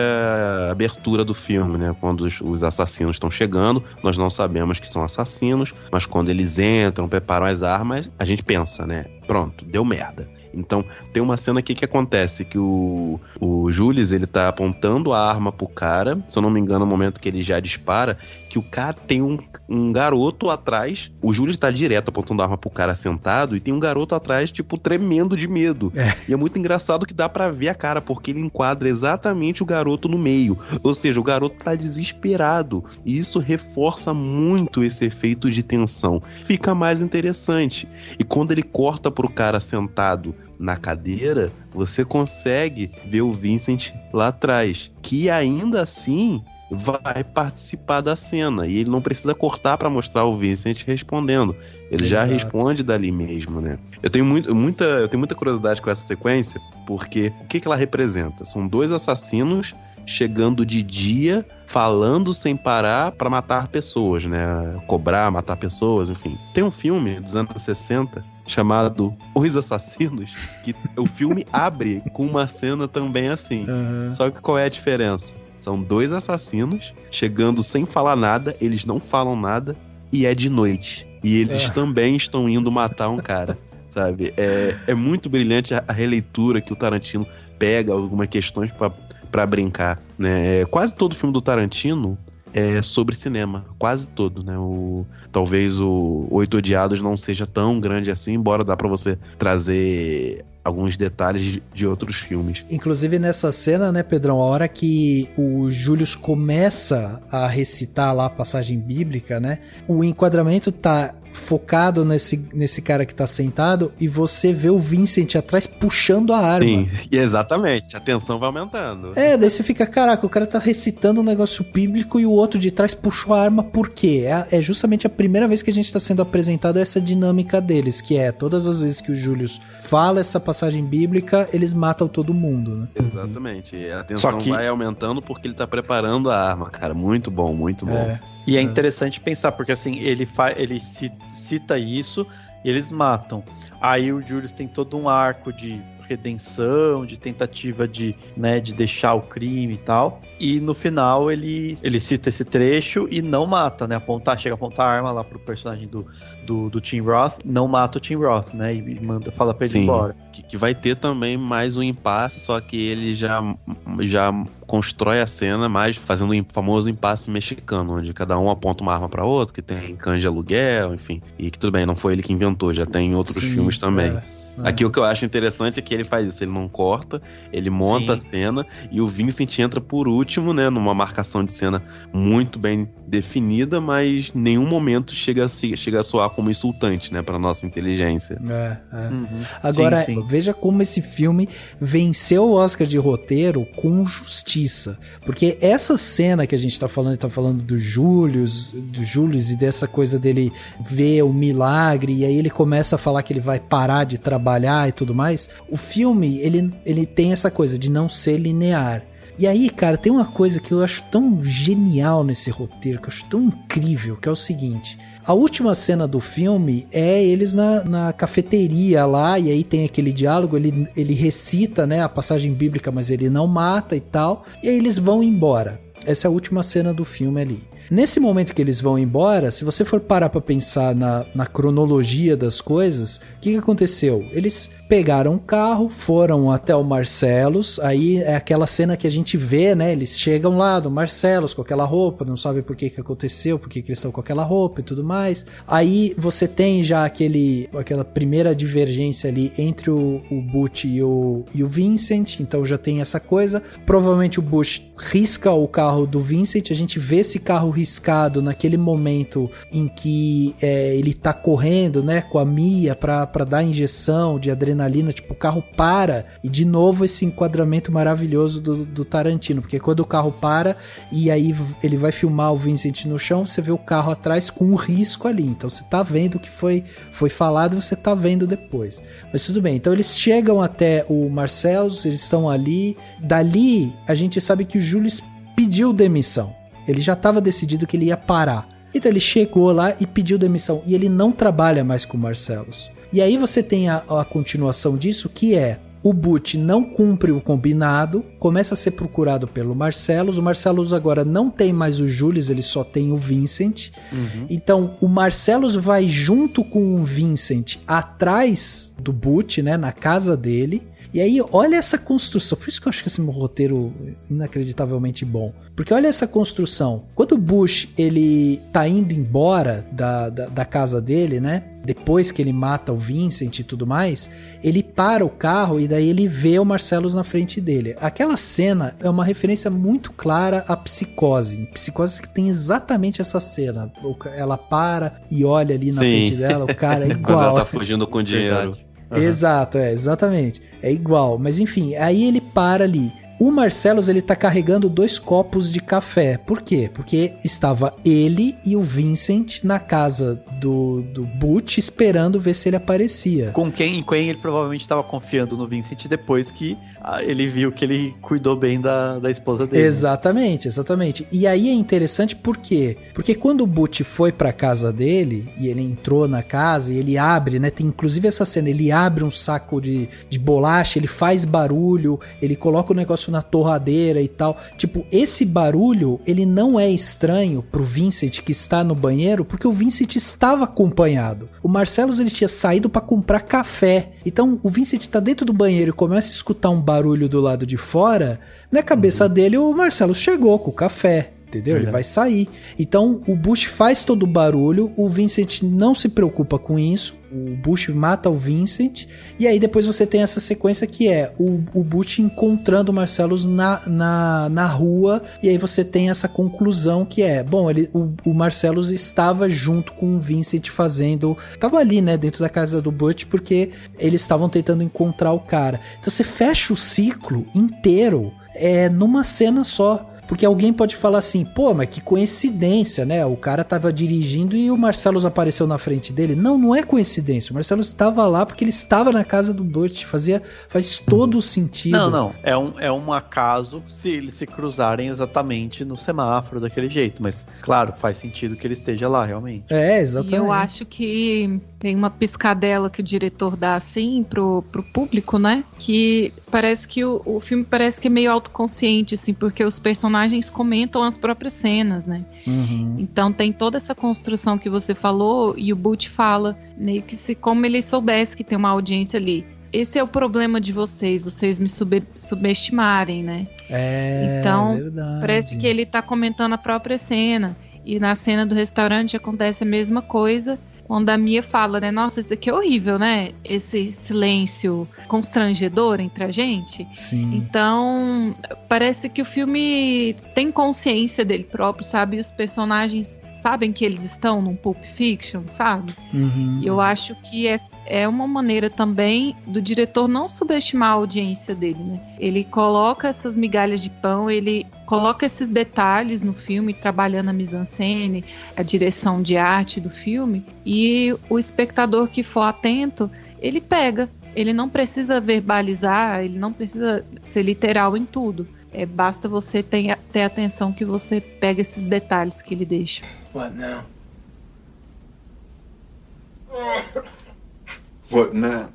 abertura do filme, né? Quando os assassinos estão chegando, nós não sabemos que são assassinos, mas quando eles entram, preparam as armas, a gente pensa, né? Pronto, deu merda. Então, tem uma cena aqui que acontece, que o Jules, ele tá apontando a arma pro cara, se eu não me engano, no momento que ele já dispara, que o cara tem um garoto atrás, o Jules tá direto apontando a arma pro cara sentado, e tem um garoto atrás, tipo, tremendo de medo. E é muito engraçado que dá pra ver a cara, porque ele enquadra exatamente o garoto no meio, ou seja, o garoto tá desesperado, e isso reforça muito esse efeito de tensão, fica mais interessante. E quando ele corta pro cara sentado na cadeira, você consegue ver o Vincent lá atrás, que ainda assim vai participar da cena, e ele não precisa cortar para mostrar o Vincent respondendo, ele já responde dali mesmo, né? Eu tenho muita curiosidade com essa sequência, porque o que ela representa? São 2 assassinos chegando de dia, falando sem parar para matar pessoas, né? Cobrar, matar pessoas, enfim. Tem um filme dos anos 60 chamado Os Assassinos, que o filme abre com uma cena também assim. Só que qual é a diferença? São 2 assassinos chegando sem falar nada, eles não falam nada, e é de noite. E eles também estão indo matar um cara, sabe? É muito brilhante a releitura que o Tarantino pega algumas questões pra brincar, né? Quase todo filme do Tarantino é sobre cinema, quase todo, né? Talvez o Oito Odiados não seja tão grande assim, embora dá pra você trazer alguns detalhes de outros filmes. Inclusive nessa cena, né, Pedrão, a hora que o Julius começa a recitar lá a passagem bíblica, né, o enquadramento tá focado nesse cara que tá sentado e você vê o Vincent atrás puxando a arma. Sim, exatamente, a tensão vai aumentando. Daí você fica, caraca, o cara tá recitando um negócio bíblico e o outro de trás puxou a arma, por quê? É justamente a primeira vez que a gente tá sendo apresentado a essa dinâmica deles, que é, todas as vezes que o Julius fala essa passagem bíblica, eles matam todo mundo, né? Exatamente, a tensão vai aumentando porque ele tá preparando a arma, cara, muito bom, muito bom. E é interessante pensar, porque assim, ele cita isso e eles matam. Aí o Julius tem todo um arco de redenção, de tentativa de deixar o crime e tal. E no final ele cita esse trecho e não mata, né? Chega a apontar a arma lá pro personagem do Tim Roth, não mata o Tim Roth, né? E fala pra ele ir embora. Que vai ter também mais um impasse, só que ele já constrói a cena mais fazendo o famoso impasse mexicano, onde cada um aponta uma arma pra outro, que tem cães de aluguel, enfim. E que tudo bem, não foi ele que inventou, já tem em outros filmes também. Aqui o que eu acho interessante é que ele faz isso, ele não corta, ele monta a cena e o Vincent entra por último, né, numa marcação de cena muito bem definida, mas em nenhum momento chega a soar como insultante, né, pra nossa inteligência. Agora, veja como esse filme venceu o Oscar de roteiro com justiça, porque essa cena que a gente tá falando do Julius e dessa coisa dele ver o milagre, e aí ele começa a falar que ele vai parar de trabalhar e tudo mais, o filme ele tem essa coisa de não ser linear. E aí, cara, tem uma coisa que eu acho tão genial nesse roteiro, que eu acho tão incrível, que é o seguinte: a última cena do filme é eles na cafeteria lá, e aí tem aquele diálogo, ele recita, né, a passagem bíblica, mas ele não mata e tal, e aí eles vão embora. Essa é a última cena do filme ali. Nesse momento que eles vão embora, se você for parar pra pensar na cronologia das coisas, o que aconteceu? Eles pegaram o carro, foram até o Marcellus, aí é aquela cena que a gente vê, né? Eles chegam lá do Marcellus com aquela roupa, não sabe por que aconteceu, por que eles estão com aquela roupa e tudo mais. Aí você tem já aquela primeira divergência ali entre o Butch e o Vincent, então já tem essa coisa. Provavelmente o Butch risca o carro do Vincent, a gente vê esse carro riscado naquele momento em que ele tá correndo, né, com a Mia pra dar injeção de adrenalina, tipo, o carro para, e de novo esse enquadramento maravilhoso do Tarantino, porque quando o carro para e aí ele vai filmar o Vincent no chão, você vê o carro atrás com um risco ali, então você tá vendo o que foi falado, você tá vendo depois. Mas tudo bem, então eles chegam até o Marcellus, eles estão ali, dali a gente sabe que o Julius pediu demissão, ele já estava decidido que ele ia parar, então ele chegou lá e pediu demissão, e ele não trabalha mais com o Marcellus. E aí você tem a continuação disso, que é o Butch não cumpre o combinado, começa a ser procurado pelo Marcellus. O Marcellus agora não tem mais o Julius, ele só tem o Vincent. Então o Marcellus vai junto com o Vincent atrás do Butch, né, na casa dele. E aí, olha essa construção. Por isso que eu acho que esse roteiro é inacreditavelmente bom. Porque olha essa construção. Quando o Bush, ele tá indo embora da casa dele, né? Depois que ele mata o Vincent e tudo mais, ele para o carro e daí ele vê o Marcellus na frente dele. Aquela cena é uma referência muito clara à Psicose. Em Psicose que tem exatamente essa cena. Ela para e olha ali na frente dela, o cara é igual. Quando ela tá fugindo com dinheiro. Exato, exatamente. É igual, mas enfim, aí ele para ali. O Marcellus, ele tá carregando 2 copos de café. Por quê? Porque estava ele e o Vincent na casa do Butch esperando ver se ele aparecia. Com quem ele provavelmente estava confiando no Vincent depois que ele viu que ele cuidou bem da esposa dele. Exatamente, exatamente. E aí é interessante por quê? Porque quando o Butch foi pra casa dele e ele entrou na casa e ele abre, né? Tem inclusive essa cena, ele abre um saco de bolacha, ele faz barulho, ele coloca o negócio na torradeira e tal. Tipo, esse barulho, ele não é estranho pro Vincent que está no banheiro, porque o Vincent estava acompanhado. O Marcellus, ele tinha saído para comprar café. Então, o Vincent tá dentro do banheiro e começa a escutar um barulho do lado de fora. Na cabeça dele, o Marcellus chegou com o café. Entendeu? Ele vai sair. Então, o Bush faz todo o barulho, o Vincent não se preocupa com isso, o Bush mata o Vincent, e aí depois você tem essa sequência que é o Bush encontrando o Marcellus na rua, e aí você tem essa conclusão que é, bom, o Marcellus estava junto com o Vincent estava ali, né, dentro da casa do Bush, porque eles estavam tentando encontrar o cara. Então você fecha o ciclo inteiro numa cena só. Porque alguém pode falar assim, pô, mas que coincidência, né? O cara tava dirigindo e o Marcellus apareceu na frente dele. Não é coincidência. O Marcellus estava lá porque ele estava na casa do Butch. Faz todo o sentido. Não. É um acaso se eles se cruzarem exatamente no semáforo daquele jeito. Mas, claro, faz sentido que ele esteja lá, realmente. Exatamente. E eu acho que tem uma piscadela que o diretor dá, assim, pro público, né? Que parece que o filme parece que é meio autoconsciente, assim, porque os personagens comentam as próprias cenas, né? Então tem toda essa construção que você falou e o Butch fala, meio que como ele soubesse que tem uma audiência ali. Esse é o problema de vocês me subestimarem, né? Então, verdade. Parece que ele tá comentando a própria cena. E na cena do restaurante acontece a mesma coisa. Quando a Mia fala, né? Nossa, isso aqui é horrível, né? Esse silêncio constrangedor entre a gente. Sim. Então, parece que o filme tem consciência dele próprio, sabe? E os personagens sabem que eles estão num Pulp Fiction, sabe? E eu acho que é uma maneira também do diretor não subestimar a audiência dele, né? Ele coloca essas migalhas de pão, ele coloca esses detalhes no filme, trabalhando a mise-en-scène, a direção de arte do filme, e o espectador que for atento, ele pega. Ele não precisa verbalizar, ele não precisa ser literal em tudo. Basta você ter atenção que você pega esses detalhes que ele deixa. What now? What now?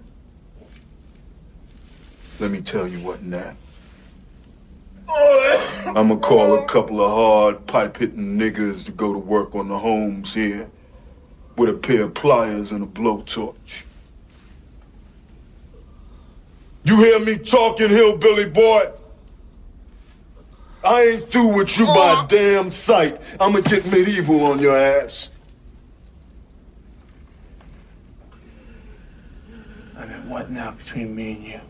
Let me tell you what now. I'ma call a couple of hard pipe-hitting niggas to go to work on the homes here with a pair of pliers and a blowtorch. You hear me talking, hillbilly boy? I ain't through with you by a damn sight. I'ma get medieval on your ass. I mean, what now between me and you?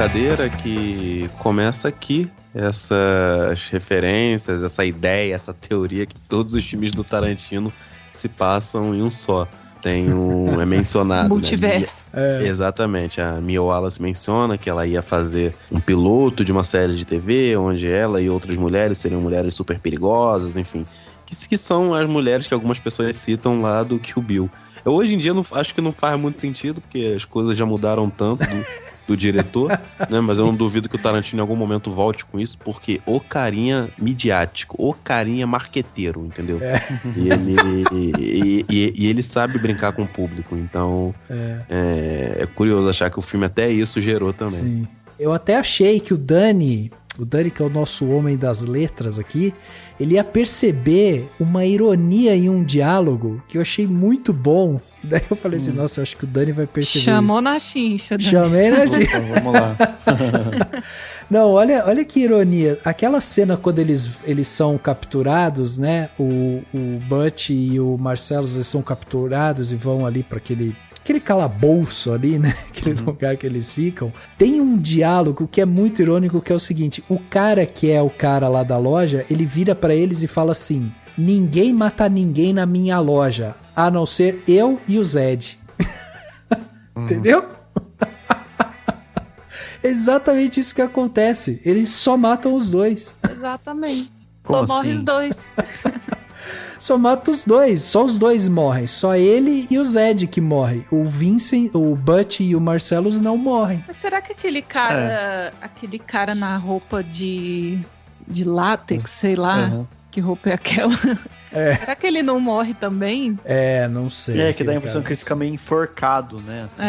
brincadeira que começa aqui, essas referências, essa ideia, essa teoria que todos os filmes do Tarantino se passam em um só. É mencionado. Multiverso. Né? Exatamente. A Mia Wallace menciona que ela ia fazer um piloto de uma série de TV, onde ela e outras mulheres seriam mulheres super perigosas, enfim. Que são as mulheres que algumas pessoas citam lá do Kill Bill. Eu, hoje em dia, acho que não faz muito sentido, porque as coisas já mudaram tanto do diretor, né? Mas eu não duvido que o Tarantino em algum momento volte com isso, porque o carinha midiático, o carinha marqueteiro, entendeu? E ele sabe brincar com o público, então é curioso achar que o filme até isso gerou também. Sim. Eu até achei que o Dani, que é o nosso homem das letras aqui, ele ia perceber uma ironia em um diálogo que eu achei muito bom. E daí eu falei assim, nossa, eu acho que o Dani vai perceber Chamou isso. na chincha, Dani. Chamei na chincha. Então, vamos lá. Não, olha que ironia. Aquela cena quando eles são capturados, né? O Butch e o Marcellus, eles são capturados e vão ali para aquele calabouço ali, né? Aquele lugar que eles ficam. Tem um diálogo que é muito irônico, que é o seguinte: o cara que é o cara lá da loja, ele vira pra eles e fala assim: ninguém mata ninguém na minha loja, a não ser eu e o Zed. Entendeu? Exatamente isso que acontece. Eles só matam os dois. Exatamente. Como Só morre assim? os dois. Só mata os dois, só os dois morrem. Só ele e o Zed que morrem. O Vincent, o Butch e o Marcellus não morrem. Mas será que aquele cara na roupa de látex, sei lá, que roupa é aquela? Será que ele não morre também? Não sei. É, que dá a impressão que ele fica meio enforcado, né? Assim.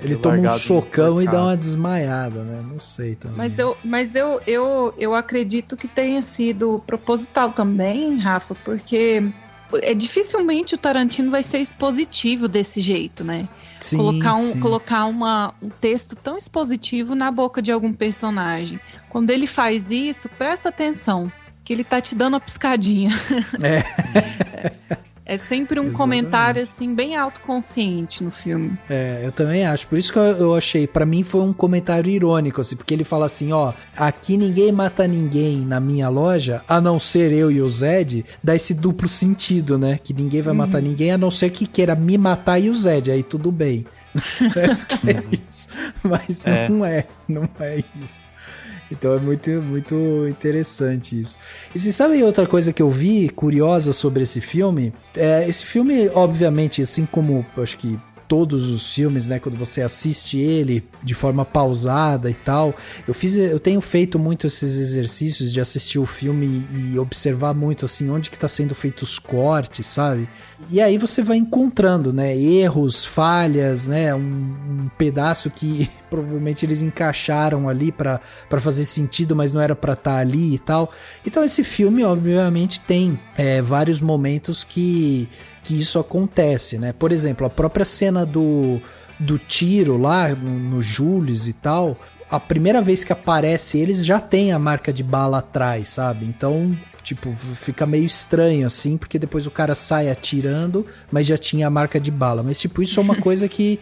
Ele toma um socão e dá uma desmaiada, né? Não sei também. Mas eu acredito que tenha sido proposital também, Rafa, porque dificilmente o Tarantino vai ser expositivo desse jeito, né? Sim, colocar um texto tão expositivo na boca de algum personagem. Quando ele faz isso, presta atenção, que ele tá te dando uma piscadinha. É sempre um comentário, assim, bem autoconsciente no filme. Eu também acho. Por isso que eu achei, pra mim foi um comentário irônico, assim, porque ele fala assim, ó, aqui ninguém mata ninguém na minha loja, a não ser eu e o Zed, dá esse duplo sentido, né? Que ninguém vai matar ninguém, a não ser que queira me matar e o Zed, aí tudo bem. Parece que é isso. Mas não é isso. Então é muito, muito interessante isso. E vocês sabem outra coisa que eu vi curiosa sobre esse filme? Esse filme, obviamente, assim como eu acho que todos os filmes, né, quando você assiste ele de forma pausada e tal, eu tenho feito muito esses exercícios de assistir o filme e observar muito assim onde que tá sendo feitos os cortes, sabe? E aí você vai encontrando, né, erros, falhas, né, um pedaço que provavelmente eles encaixaram ali pra fazer sentido, mas não era pra estar ali e tal. Então esse filme, obviamente, tem vários momentos que isso acontece, né? Por exemplo, a própria cena do tiro lá no Jules e tal, a primeira vez que aparece eles já tem a marca de bala atrás, sabe? Então, tipo, fica meio estranho assim, porque depois o cara sai atirando, mas já tinha a marca de bala. Mas, tipo, isso é uma coisa que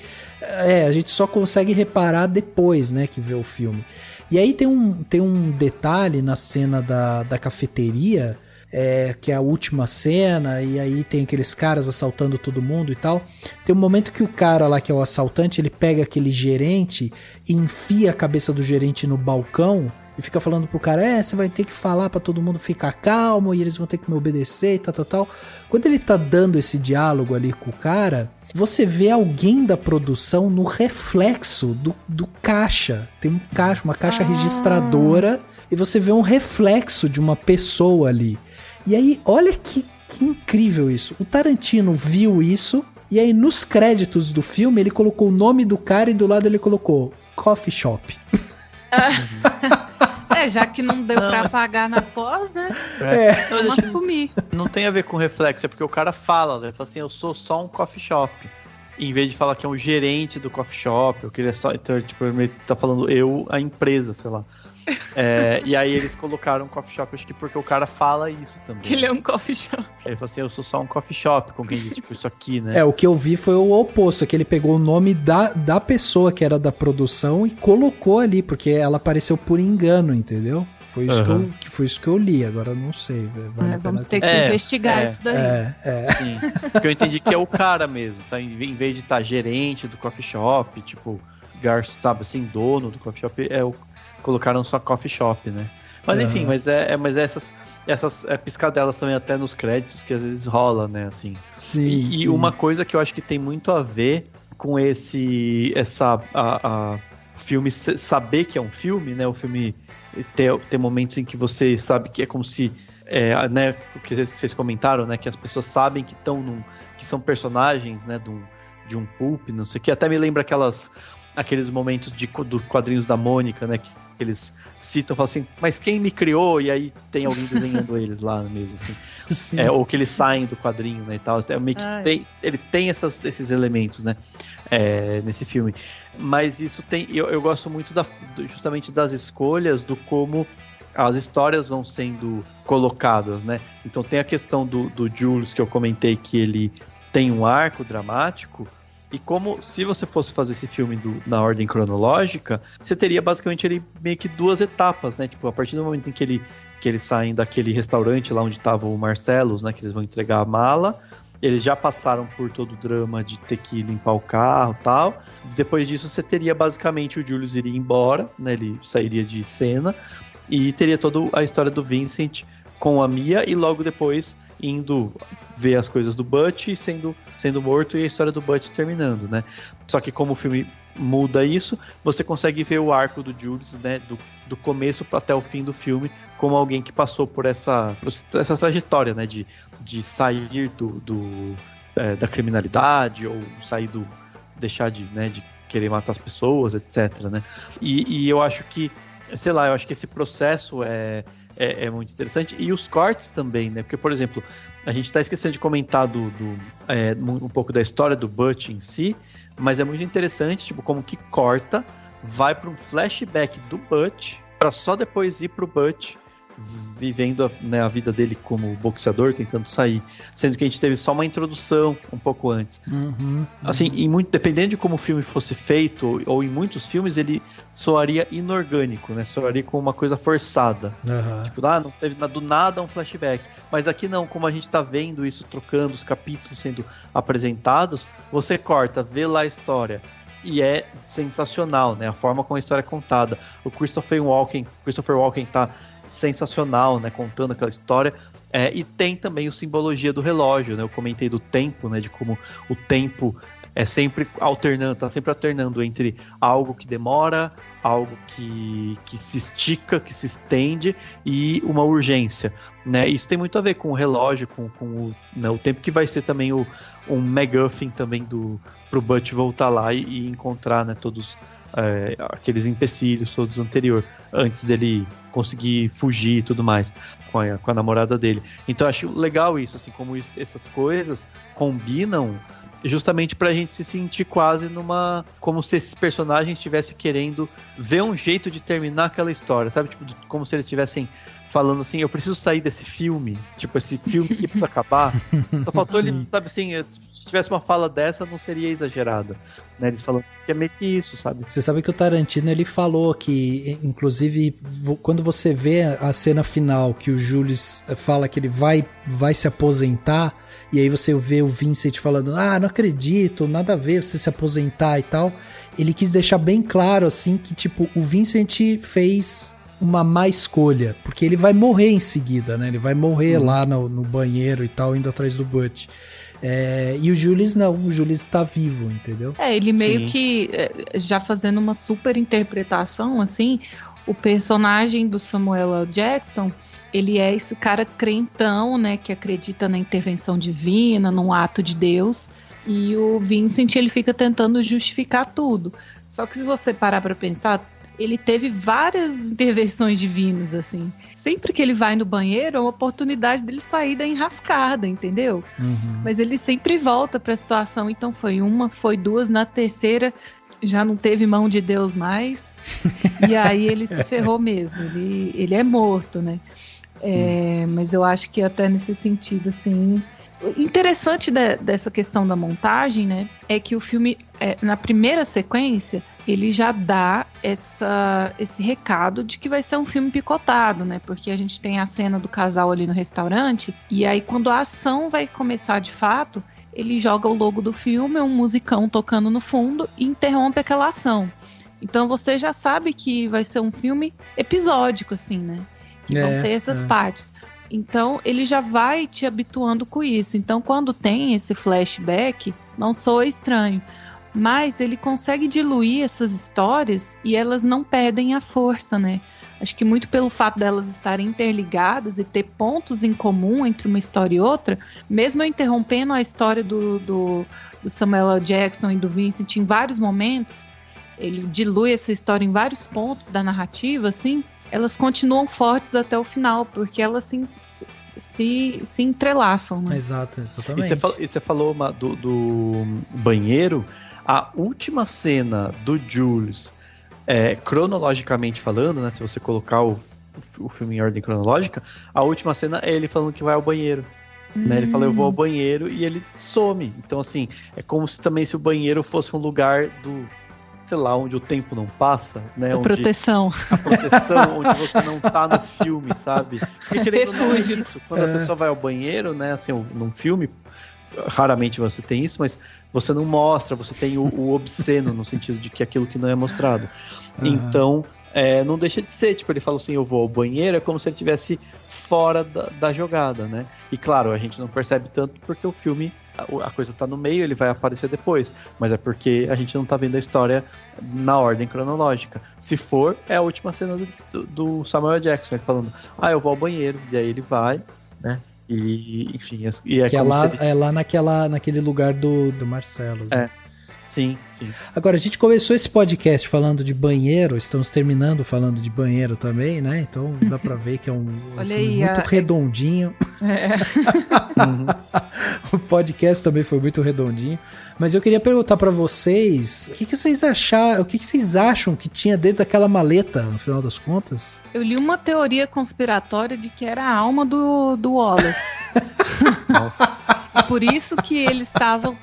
a gente só consegue reparar depois, né, que vê o filme. E aí tem um detalhe na cena da cafeteria, que é a última cena, e aí tem aqueles caras assaltando todo mundo e tal. Tem um momento que o cara lá, que é o assaltante, ele pega aquele gerente e enfia a cabeça do gerente no balcão e fica falando pro cara, você vai ter que falar pra todo mundo ficar calmo e eles vão ter que me obedecer e tal. Quando ele tá dando esse diálogo ali com o cara, você vê alguém da produção no reflexo do caixa. Tem uma caixa registradora, e você vê um reflexo de uma pessoa ali. E aí, olha que incrível isso. O Tarantino viu isso, e aí nos créditos do filme ele colocou o nome do cara e do lado ele colocou Coffee Shop. Já que não deu pra pagar na pós, né? Vamos assumir. Não tem a ver com reflexo, é porque o cara fala, né? Ele fala assim, eu sou só um coffee shop. Em vez de falar que é um gerente do coffee shop, ou que ele é só, então, tipo, ele tá falando a empresa, sei lá. E aí eles colocaram um coffee shop, acho que porque o cara fala isso também. Que ele é um coffee shop. Ele falou assim, eu sou só um coffee shop, com quem diz, tipo, isso aqui, né? O que eu vi foi o oposto, que ele pegou o nome da pessoa que era da produção e colocou ali, porque ela apareceu por engano, entendeu? Foi isso que eu li, agora eu não sei. Vamos ter que investigar isso daí. Sim, porque eu entendi que é o cara mesmo, sabe? Em vez de estar gerente do coffee shop, tipo, garçom, sabe assim, dono do coffee shop, colocaram só coffee shop, né? Mas enfim, mas essas piscadelas também até nos créditos que às vezes rola, né, assim. Sim, e uma coisa que eu acho que tem muito a ver com esse filme saber que é um filme, né, o filme ter momentos em que você sabe que é como se né, o que vocês comentaram, né, que as pessoas sabem que que são personagens, né, de um pulp, não sei o que, até me lembra aqueles momentos do quadrinhos da Mônica, né, que eles citam, falam assim, mas quem me criou? E aí tem alguém desenhando eles lá mesmo, assim. Sim. Ou que eles saem do quadrinho, né, e tal. Meio que ele tem esses elementos, né, nesse filme. Mas isso tem... Eu gosto muito justamente das escolhas, do como as histórias vão sendo colocadas, né. Então tem a questão do Jules, que eu comentei, que ele tem um arco dramático. E como, se você fosse fazer esse filme na ordem cronológica, você teria basicamente ali meio que 2 etapas, né? Tipo, a partir do momento em que eles saem daquele restaurante lá onde tava o Marcellus, né? Que eles vão entregar a mala. Eles já passaram por todo o drama de ter que limpar o carro e tal. Depois disso, você teria basicamente o Julius iria embora, né? Ele sairia de cena. E teria toda a história do Vincent com a Mia e logo depois indo ver as coisas do Butch e sendo morto, e a história do Butch terminando, né? Só que como o filme muda isso, você consegue ver o arco do Julius, né, do começo até o fim do filme, como alguém que passou por essa trajetória, né, de sair da criminalidade, ou deixar de querer matar as pessoas, etc, né? E eu acho que, sei lá, eu acho que esse processo é muito interessante. E os cortes também, né? Porque, por exemplo, a gente tá esquecendo de comentar um pouco da história do Butch em si, mas é muito interessante, tipo, como que corta, vai para um flashback do Butch, para só depois ir pro Butch vivendo a vida dele como boxeador, tentando sair, sendo que a gente teve só uma introdução um pouco antes. Assim, dependendo de como o filme fosse feito, ou em muitos filmes, ele soaria inorgânico, né? Soaria como uma coisa forçada. Tipo, não teve do nada um flashback. Mas aqui não, como a gente tá vendo isso, trocando os capítulos sendo apresentados, você corta, vê lá a história. E é sensacional, né? A forma como a história é contada. O Christopher Walken tá sensacional, né, contando aquela história, e tem também a simbologia do relógio, né, eu comentei do tempo, né, de como o tempo é sempre tá sempre alternando entre algo que demora, algo que se estica, que se estende, e uma urgência, né, isso tem muito a ver com o relógio, com o tempo que vai ser também um MacGuffin também pro Butch voltar lá e encontrar, né, todos aqueles empecilhos todos antes dele conseguir fugir e tudo mais com a namorada dele. Então eu acho legal isso, assim, como essas coisas combinam justamente pra gente se sentir quase como se esses personagens estivessem querendo ver um jeito de terminar aquela história, sabe? Tipo, como se eles estivessem falando assim, eu preciso sair desse filme, tipo, esse filme que precisa acabar. Só faltou ele, sabe assim, se tivesse uma fala dessa, não seria exagerada, né? Eles falam que é meio que isso, sabe? Você sabe que o Tarantino, ele falou que, inclusive, quando você vê a cena final, que o Jules fala que ele vai se aposentar, e aí você vê o Vincent falando, não acredito, nada a ver você se aposentar e tal, ele quis deixar bem claro, assim, que, tipo, o Vincent fez uma má escolha, porque ele vai morrer em seguida, né? Ele vai morrer lá no banheiro e tal, indo atrás do Butch. E o Julius não, o Julius tá vivo, entendeu? Ele meio que, já fazendo uma super interpretação, assim, o personagem do Samuel L. Jackson, ele é esse cara crentão, né, que acredita na intervenção divina, num ato de Deus, e o Vincent, ele fica tentando justificar tudo. Só que se você parar pra pensar, ele teve várias intervenções divinas, assim. Sempre que ele vai no banheiro, é uma oportunidade dele sair da enrascada, entendeu? Mas ele sempre volta pra situação. Então foi uma, foi duas, na terceira já não teve mão de Deus mais, e aí ele se ferrou mesmo, ele é morto, né? Mas eu acho que até nesse sentido, assim... Interessante dessa questão da montagem, né, é que o filme, na primeira sequência, ele já dá esse recado de que vai ser um filme picotado, né, porque a gente tem a cena do casal ali no restaurante, e aí quando a ação vai começar de fato, ele joga o logo do filme, um musicão tocando no fundo e interrompe aquela ação. Então você já sabe que vai ser um filme episódico, assim, né, que vão ter essas partes. Então, ele já vai te habituando com isso. Então, quando tem esse flashback, não soa estranho. Mas ele consegue diluir essas histórias e elas não perdem a força, né? Acho que muito pelo fato delas estarem interligadas e ter pontos em comum entre uma história e outra, mesmo eu interrompendo a história do Samuel L. Jackson e do Vincent em vários momentos, ele dilui essa história em vários pontos da narrativa, assim, elas continuam fortes até o final, porque elas se entrelaçam, né? Exatamente. E você falou do banheiro, a última cena do Jules, cronologicamente falando, né, se você colocar o filme em ordem cronológica, a última cena é ele falando que vai ao banheiro. Né? Ele fala, eu vou ao banheiro, e ele some. Então, assim, é como se também se o banheiro fosse um lugar sei lá, onde o tempo não passa, né? A proteção, onde você não tá no filme, sabe? Porque querendo ou não é isso. Quando a pessoa vai ao banheiro, né, assim, num filme, raramente você tem isso, mas você não mostra, você tem o obsceno, no sentido de que aquilo que não é mostrado. Então, não deixa de ser, tipo, ele fala assim, eu vou ao banheiro, é como se ele estivesse fora da jogada, né? E claro, a gente não percebe tanto porque o filme, a coisa tá no meio, ele vai aparecer depois, mas é porque a gente não tá vendo a história na ordem cronológica. Se for, é a última cena do Samuel Jackson, ele falando, eu vou ao banheiro, e aí ele vai, né? E, enfim, que é lá naquele lugar do Marcelo. Né? Sim. Agora, a gente começou esse podcast falando de banheiro, estamos terminando falando de banheiro também, né? Então dá pra ver que é um filme muito redondinho. O podcast também foi muito redondinho. Mas eu queria perguntar pra vocês, o que vocês acharam, o que vocês acham que tinha dentro daquela maleta, no final das contas? Eu li uma teoria conspiratória de que era a alma do Wallace. Nossa. Por isso que eles estavam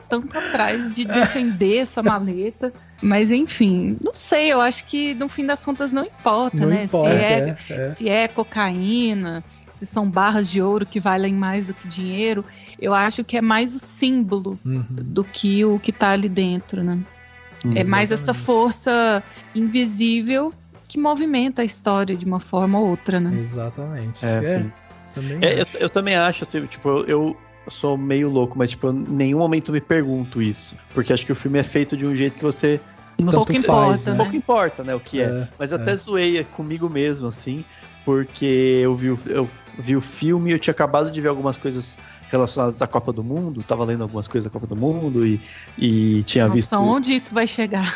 tanto atrás de defender essa maleta. Mas enfim, não sei, eu acho que no fim das contas não importa, não né? Importa, se é cocaína, se são barras de ouro que valem mais do que dinheiro, eu acho que é mais o símbolo do que o que tá ali dentro, né? É mais essa força invisível que movimenta a história de uma forma ou outra, né? Exatamente. Sim. Eu também acho, assim, tipo, eu sou meio louco, mas tipo, eu, em nenhum momento me pergunto isso. Porque acho que o filme é feito de um jeito que você... Pouco importa, né? Pouco importa, né, o que é. Mas eu até zoei comigo mesmo, assim, porque eu vi o filme, eu tinha acabado de ver algumas coisas relacionadas à Copa do Mundo, tava lendo algumas coisas da Copa do Mundo e tinha visto... Nossa, onde isso vai chegar?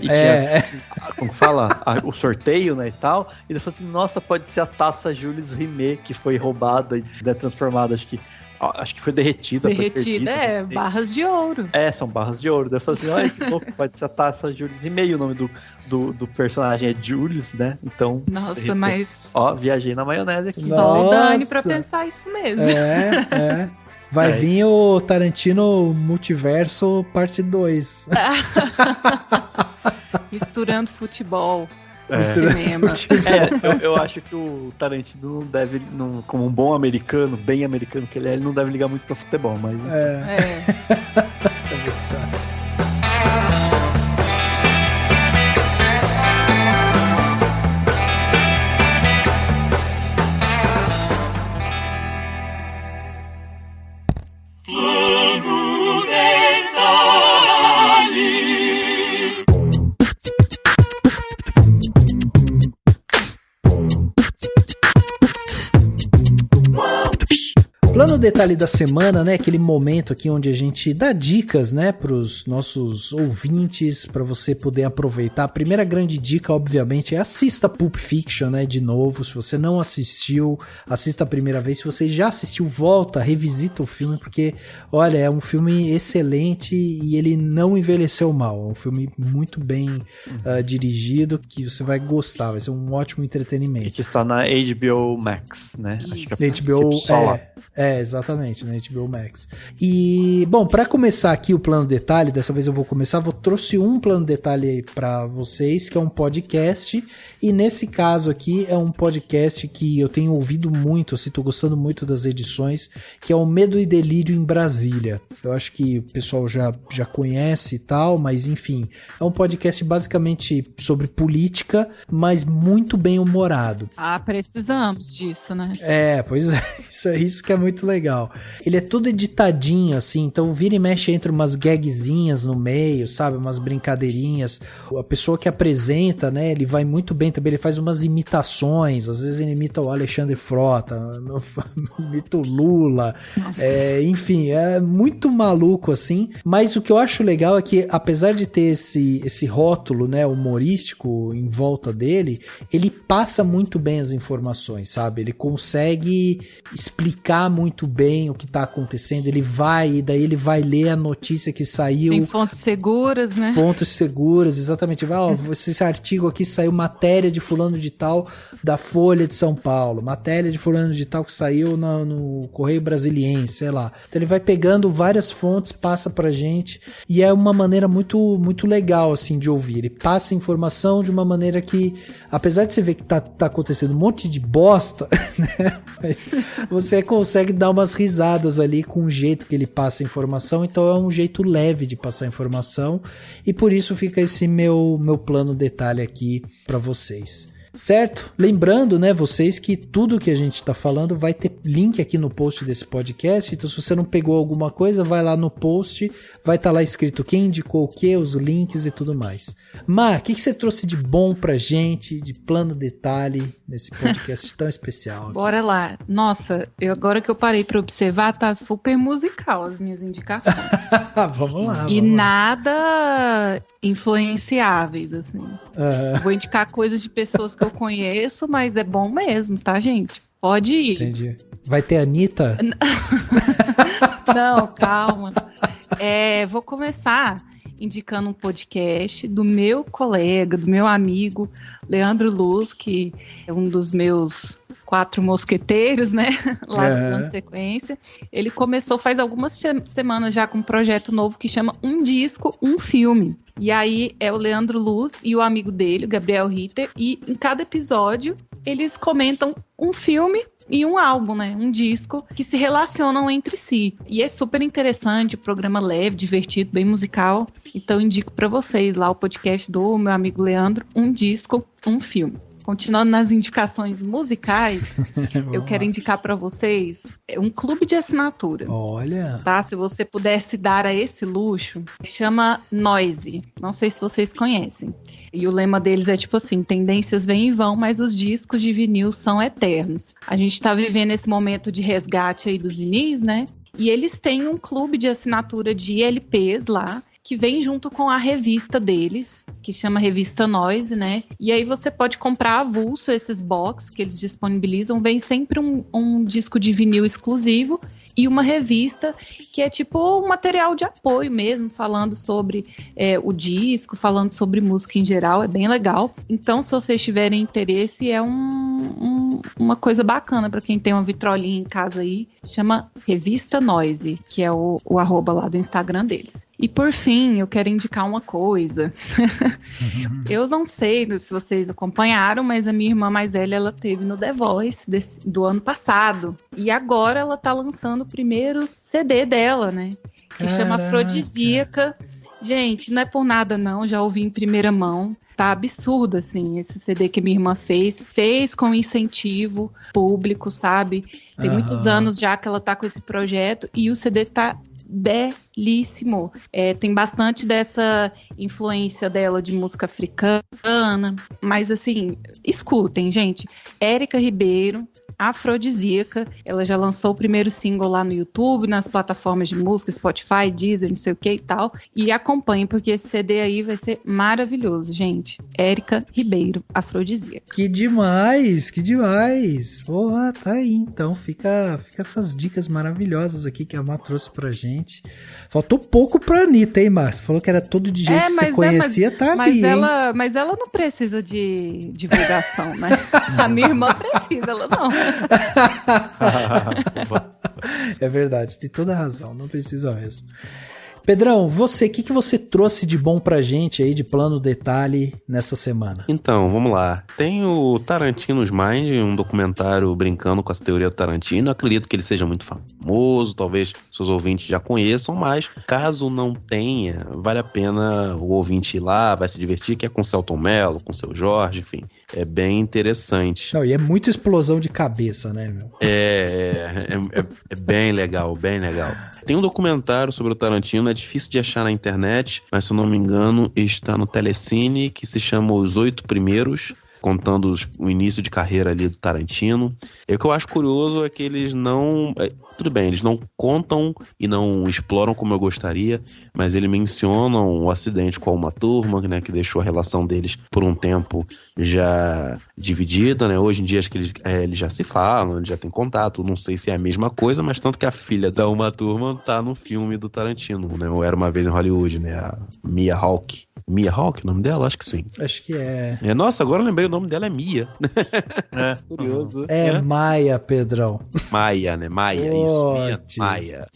Tinha, como fala, o sorteio, né, e tal, e eu falei assim, nossa, pode ser a taça Jules Rimet, que foi roubada e transformada, acho que foi derretida. Barras de ouro. São barras de ouro. Daí eu falei assim, olha que louco, pode ser a taça Jules Rimet, o nome do personagem é Jules, né? Então. Nossa, mas. Viajei na maionese aqui. Só o Dani pra pensar isso mesmo. Vai vir o Tarantino Multiverso parte 2. Misturando futebol. Eu acho que o Tarantino não deve, como um bom americano, bem americano que ele não deve ligar muito pra futebol, mas... Plano plano detalhe da semana, né? Aquele momento aqui onde a gente dá dicas, né, pros nossos ouvintes, para você poder aproveitar. A primeira grande dica, obviamente, é assista Pulp Fiction, né, de novo. Se você não assistiu, assista a primeira vez. Se você já assistiu, volta, revisita o filme, porque, olha, é um filme excelente e ele não envelheceu mal. É um filme muito bem dirigido, que você vai gostar, vai ser um ótimo entretenimento. E que está na HBO Max, né? Acho que é HBO, exatamente, na HBO Max. E, bom, para começar aqui o plano detalhe, dessa vez eu vou começar, trouxe um plano detalhe aí para vocês, que é um podcast, e nesse caso aqui é um podcast que eu tenho ouvido muito, assim, tô gostando muito das edições, que é o Medo e Delírio em Brasília. Eu acho que o pessoal já conhece e tal, mas enfim, é um podcast basicamente sobre política, mas muito bem humorado. Precisamos disso, né? Pois é, isso que é muito legal. Ele é todo editadinho, assim, então vira e mexe entre umas gagzinhas no meio, sabe? Umas brincadeirinhas. A pessoa que apresenta, né, ele vai muito bem também, ele faz umas imitações, às vezes ele imita o Alexandre Frota, imita o Lula, enfim, é muito maluco, assim, mas o que eu acho legal é que, apesar de ter esse rótulo, né, humorístico em volta dele, ele passa muito bem as informações, sabe? Ele consegue explicar muito bem o que tá acontecendo, ele vai ler a notícia que saiu. Tem fontes seguras, né? Fontes seguras, exatamente. Esse artigo aqui saiu matéria de fulano de tal da Folha de São Paulo, matéria de fulano de tal que saiu no Correio Brasiliense, sei lá. Então ele vai pegando várias fontes, passa pra gente, e é uma maneira muito, muito legal, assim, de ouvir. Ele passa a informação de uma maneira que, apesar de você ver que tá acontecendo um monte de bosta, né? Mas você consegue dar umas risadas ali com o jeito que ele passa a informação, então é um jeito leve de passar a informação, e por isso fica esse meu plano detalhe aqui para vocês. Certo? Lembrando, né, vocês que tudo que a gente tá falando vai ter link aqui no post desse podcast, então se você não pegou alguma coisa, vai lá no post, vai estar lá escrito quem indicou o que, os links e tudo mais. Mar, o que você trouxe de bom pra gente, de plano detalhe, nesse podcast tão especial aqui? Bora lá. Nossa, agora que eu parei pra observar, tá super musical as minhas indicações. Vamos lá. E nada influenciáveis, assim. Vou indicar coisas de pessoas que eu conheço, mas é bom mesmo, tá, gente? Pode ir. Entendi. Vai ter a Anitta? Não, calma. Vou começar indicando um podcast do meu colega, do meu amigo Leandro Luz, que é um dos meus 4 mosqueteiros, né? Lá no Plano Sequência. Ele começou faz algumas semanas já com um projeto novo que chama Um Disco, Um Filme. E aí é o Leandro Luz e o amigo dele, o Gabriel Ritter, e em cada episódio eles comentam um filme e um álbum, né? Um disco que se relacionam entre si. E é super interessante, programa leve, divertido, bem musical. Então indico pra vocês lá o podcast do meu amigo Leandro, Um Disco, Um Filme. Continuando nas indicações musicais, eu quero indicar para vocês um clube de assinatura. Olha! Tá? Se você pudesse dar a esse luxo, chama Noise. Não sei se vocês conhecem. E o lema deles é tipo assim, tendências vêm e vão, mas os discos de vinil são eternos. A gente tá vivendo esse momento de resgate aí dos vinis, né? E eles têm um clube de assinatura de LPs lá, que vem junto com a revista deles, que chama Revista Noise, né? E aí você pode comprar avulso esses box que eles disponibilizam. Vem sempre um disco de vinil exclusivo e uma revista que é tipo um material de apoio mesmo, falando sobre o disco, falando sobre música em geral. É bem legal. Então, se vocês tiverem interesse, é uma coisa bacana para quem tem uma vitrolinha em casa aí. Chama Revista Noise, que é o arroba lá do Instagram deles. E por fim, eu quero indicar uma coisa. Eu não sei se vocês acompanharam, mas a minha irmã mais velha, ela teve no The Voice do ano passado. E agora ela tá lançando o primeiro CD dela, né? Que chama Afrodisíaca. Gente, não é por nada não, já ouvi em primeira mão. Tá absurdo, assim, esse CD que minha irmã fez com incentivo público, sabe? Tem muitos anos já que ela tá com esse projeto e o CD tá belíssimo. Tem bastante dessa influência dela de música africana, mas assim, escutem, gente. Érica Ribeiro, Afrodisíaca, ela já lançou o primeiro single lá no YouTube, nas plataformas de música, Spotify, Deezer, não sei o que e tal, e acompanhem, porque esse CD aí vai ser maravilhoso, gente. Érica Ribeiro, Afrodisíaca. Que demais, que demais. Porra, tá aí, então, fica essas dicas maravilhosas aqui que a Má trouxe pra gente. Faltou pouco pra Anitta, hein, Márcia? Falou que era todo de jeito que você conhecia, tá ali, mas ela não precisa de divulgação, né? A minha irmã precisa, ela não. É verdade, tem toda a razão, não precisa mesmo. Pedrão, o que você trouxe de bom pra gente aí, de plano detalhe, nessa semana? Então, vamos lá. Tem o Tarantino's Mind, um documentário brincando com essa teoria do Tarantino. Eu acredito que ele seja muito famoso, talvez seus ouvintes já conheçam, mas caso não tenha, vale a pena o ouvinte ir lá, vai se divertir, que é com o Celton Mello, com o Seu Jorge, enfim. É bem interessante. Não, e é muita explosão de cabeça, né, meu? É bem legal, bem legal. Tem um documentário sobre o Tarantino, é difícil de achar na internet, mas se eu não me engano está no Telecine, que se chama Os 8 Primeiros, contando o início de carreira ali do Tarantino. E o que eu acho curioso é que eles não... Tudo bem, eles não contam e não exploram como eu gostaria, mas eles mencionam o acidente com a Uma Thurman, né, que deixou a relação deles por um tempo já dividida, né? Hoje em dia acho que eles já se falam, eles já têm contato, não sei se é a mesma coisa, mas tanto que a filha da Uma Thurman tá no filme do Tarantino, né? Ou Era Uma Vez em Hollywood, né? A Mia Hawke. Mia Hawke, o nome dela? Acho que sim. Acho que é. Nossa, agora eu lembrei, o nome dela é Mia. Curioso. É Maia, Pedrão. Maia, né? Maia, isso. Mia, Maia.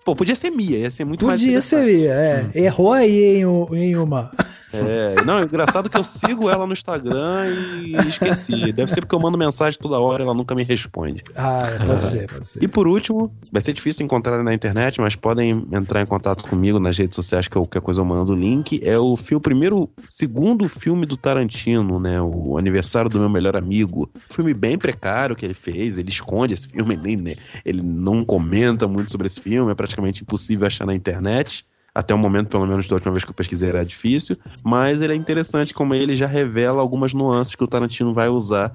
Pô, podia ser Mia, ia ser muito mais Podia ser Mia, Errou aí em uma. Não, é engraçado que eu sigo ela no Instagram e esqueci. Deve ser porque eu mando mensagem toda hora e ela nunca me responde. Pode ser. E por último, vai ser difícil encontrar na internet, mas podem entrar em contato comigo nas redes sociais, que qualquer coisa eu mando o link. É o segundo filme do Tarantino, né? O Aniversário do Meu Melhor Amigo. Filme bem precário que ele fez, ele esconde esse filme, ele não comenta muito sobre esse filme, é praticamente impossível achar na internet. Até o momento, pelo menos da última vez que eu pesquisei, era difícil. Mas ele é interessante como ele já revela algumas nuances que o Tarantino vai usar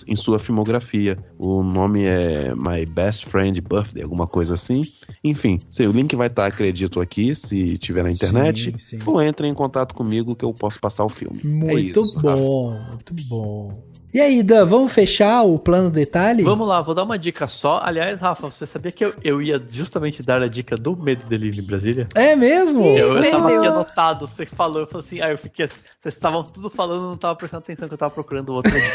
em sua filmografia. O nome é My Best Friend Birthday, alguma coisa assim. Enfim, o link vai estar, acredito, aqui, se tiver na internet. Sim. Ou entre em contato comigo que eu posso passar o filme. Muito bom, muito bom. E aí, Dan, vamos fechar o plano detalhe? Vamos lá, vou dar uma dica só. Aliás, Rafa, você sabia que eu ia justamente dar a dica do Medo e Delírio em Brasília? É mesmo? Eu tava aqui anotado, você falou, eu falei assim, eu fiquei assim, vocês estavam tudo falando, não tava prestando atenção que eu tava procurando outra dica.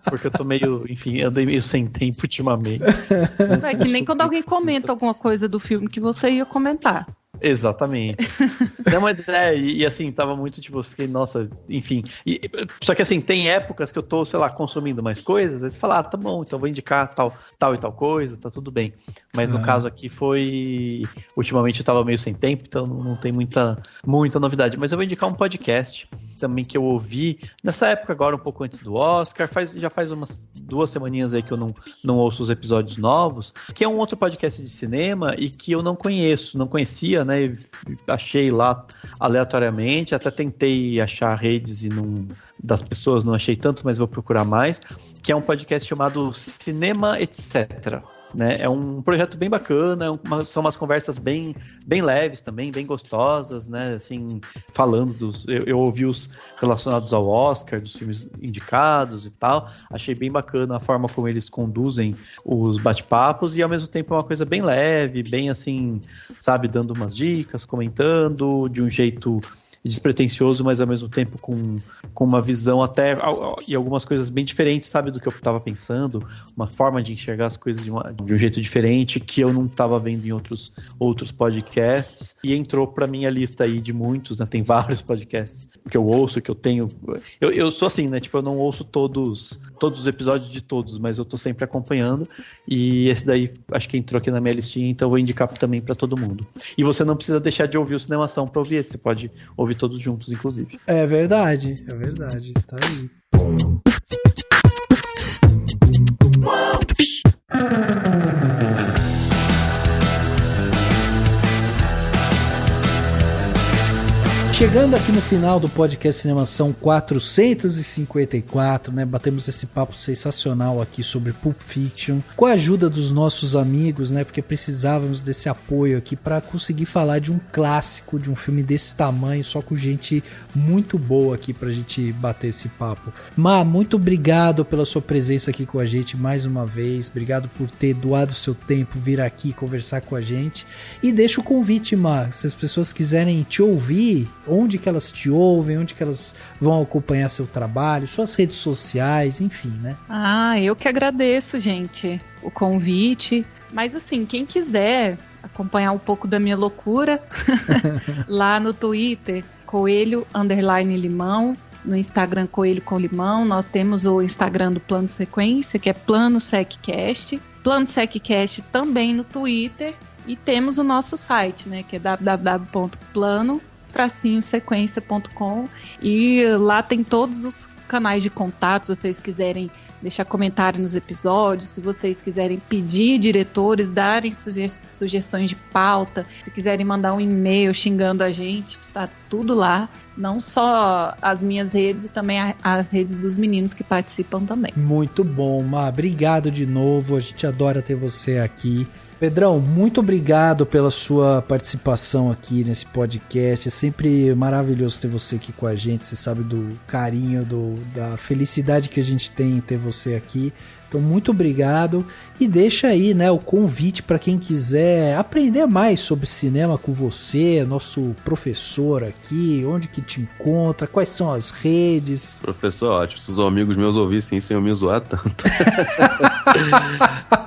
Porque eu tô meio, enfim, andei meio sem tempo ultimamente. É que nem quando alguém comenta alguma coisa do filme que você ia comentar. Exatamente. Não, mas e assim, tava muito tipo, eu fiquei, nossa, enfim. Só que assim, tem épocas que eu tô, sei lá, consumindo mais coisas, aí você fala, tá bom, então vou indicar tal e tal coisa, tá tudo bem. Mas no caso aqui foi. Ultimamente eu tava meio sem tempo, então não tem muita novidade. Mas eu vou indicar um podcast também que eu ouvi nessa época agora, um pouco antes do Oscar, já faz umas 2 semaninhas aí que eu não ouço os episódios novos, que é um outro podcast de cinema e que eu não conhecia, né, achei lá aleatoriamente, até tentei achar redes das pessoas, não achei tanto, mas vou procurar mais, que é um podcast chamado Cinema Etc., né? É um projeto bem bacana, são umas conversas bem leves também, bem gostosas, né? Assim, falando eu ouvi os relacionados ao Oscar, dos filmes indicados e tal, achei bem bacana a forma como eles conduzem os bate-papos e ao mesmo tempo é uma coisa bem leve, bem assim, sabe, dando umas dicas, comentando de um jeito despretensioso, mas ao mesmo tempo com uma visão até e algumas coisas bem diferentes, sabe, do que eu estava pensando, uma forma de enxergar as coisas de um jeito diferente que eu não estava vendo em outros podcasts, e entrou para minha lista aí de muitos, né, tem vários podcasts que eu ouço, que eu tenho, eu sou assim, né, tipo, eu não ouço todos os episódios de todos, mas eu tô sempre acompanhando, e esse daí acho que entrou aqui na minha listinha, então eu vou indicar também para todo mundo. E você não precisa deixar de ouvir o Cinemação para ouvir esse, você pode ouvir todos juntos, inclusive. É verdade, tá aí. chegando aqui no final do podcast Cinemação 454, né? Batemos esse papo sensacional aqui sobre Pulp Fiction, com a ajuda dos nossos amigos, né? Porque precisávamos desse apoio aqui para conseguir falar de um clássico, de um filme desse tamanho, só com gente muito boa aqui pra gente bater esse papo. Má, muito obrigado pela sua presença aqui com a gente mais uma vez. Obrigado por ter doado o seu tempo, vir aqui conversar com a gente. E deixa o convite, Má, se as pessoas quiserem te ouvir, onde que elas te ouvem, onde que elas vão acompanhar seu trabalho, suas redes sociais, enfim, né? Eu que agradeço, gente, o convite. Mas assim, quem quiser acompanhar um pouco da minha loucura, lá no Twitter, Coelho_Limão, no Instagram Coelho com Limão, nós temos o Instagram do Plano Sequência, que é Plano SecCast, Plano SecCast também no Twitter, e temos o nosso site, né, que é www.plano-sequência.com, e lá tem todos os canais de contato, se vocês quiserem deixar comentário nos episódios, se vocês quiserem pedir diretores, darem sugestões de pauta, se quiserem mandar um e-mail xingando a gente, tá tudo lá, não só as minhas redes, e também as redes dos meninos que participam também. Muito bom, Má, obrigado de novo, a gente adora ter você aqui. Pedrão, muito obrigado pela sua participação aqui nesse podcast. É sempre maravilhoso ter você aqui com a gente. Você sabe do carinho, da felicidade que a gente tem em ter você aqui. Então, muito obrigado. E deixa aí, né, o convite para quem quiser aprender mais sobre cinema com você, nosso professor aqui, onde que te encontra, quais são as redes. Professor, ótimo. Se os amigos meus ouvissem isso, eu me zoar tanto.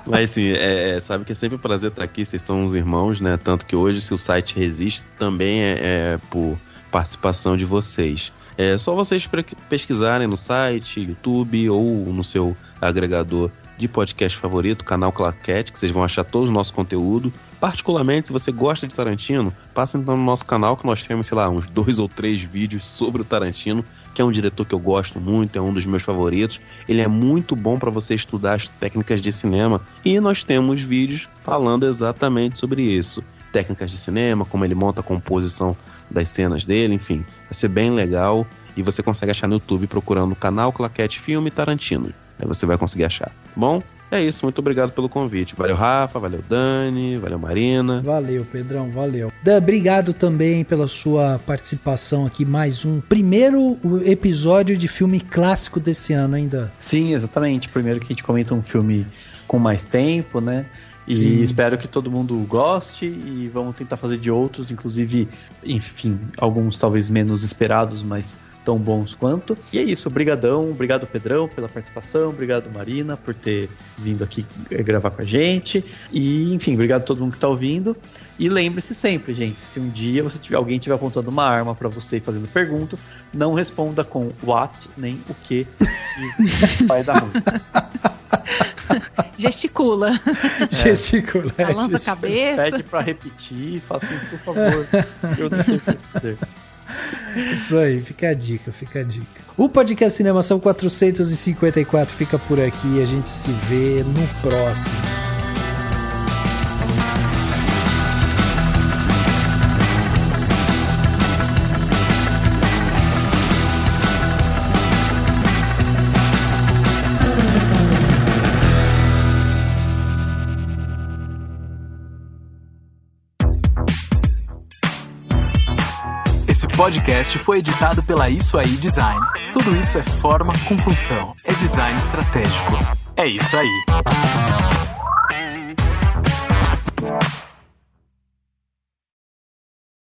Mas assim, sabe que é sempre um prazer estar aqui, vocês são uns irmãos, né? Tanto que hoje, se o site resiste, também é por participação de vocês. É só vocês pesquisarem no site, YouTube ou no seu agregador de podcast favorito, canal Claquete, que vocês vão achar todo o nosso conteúdo. Particularmente, se você gosta de Tarantino, passa então no nosso canal, que nós temos, sei lá, uns 2 ou 3 vídeos sobre o Tarantino, que é um diretor que eu gosto muito, é um dos meus favoritos. Ele é muito bom para você estudar as técnicas de cinema, e nós temos vídeos falando exatamente sobre isso. Técnicas de cinema, como ele monta a composição das cenas dele, enfim. Vai ser bem legal, e você consegue achar no YouTube procurando o canal Claquete Filme Tarantino. Aí você vai conseguir achar. Bom, é isso, muito obrigado pelo convite. Valeu, Rafa, valeu, Dani, valeu, Marina. Valeu, Pedrão, valeu. Dan, obrigado também pela sua participação aqui, mais um primeiro episódio de filme clássico desse ano ainda. Sim, exatamente. Primeiro que a gente comenta um filme com mais tempo, né? E sim, espero que todo mundo goste, e vamos tentar fazer de outros, inclusive, enfim, alguns talvez menos esperados, mas tão bons quanto. E é isso, brigadão, obrigado Pedrão pela participação, obrigado Marina por ter vindo aqui gravar com a gente, e enfim, obrigado a todo mundo que tá ouvindo. E lembre-se sempre, gente, se um dia alguém estiver apontando uma arma pra você e fazendo perguntas, não responda com what, nem o que, vai dar ruim. Gesticula. Gesticula. Balança a cabeça. Pede pra repetir, fala assim, por favor, eu não sei responder. Isso aí, fica a dica, fica a dica. O podcast Cinemação 454 fica por aqui, a gente se vê no próximo. Esse podcast foi editado pela Isso Aí Design. Tudo isso é forma com função. É design estratégico. É isso aí.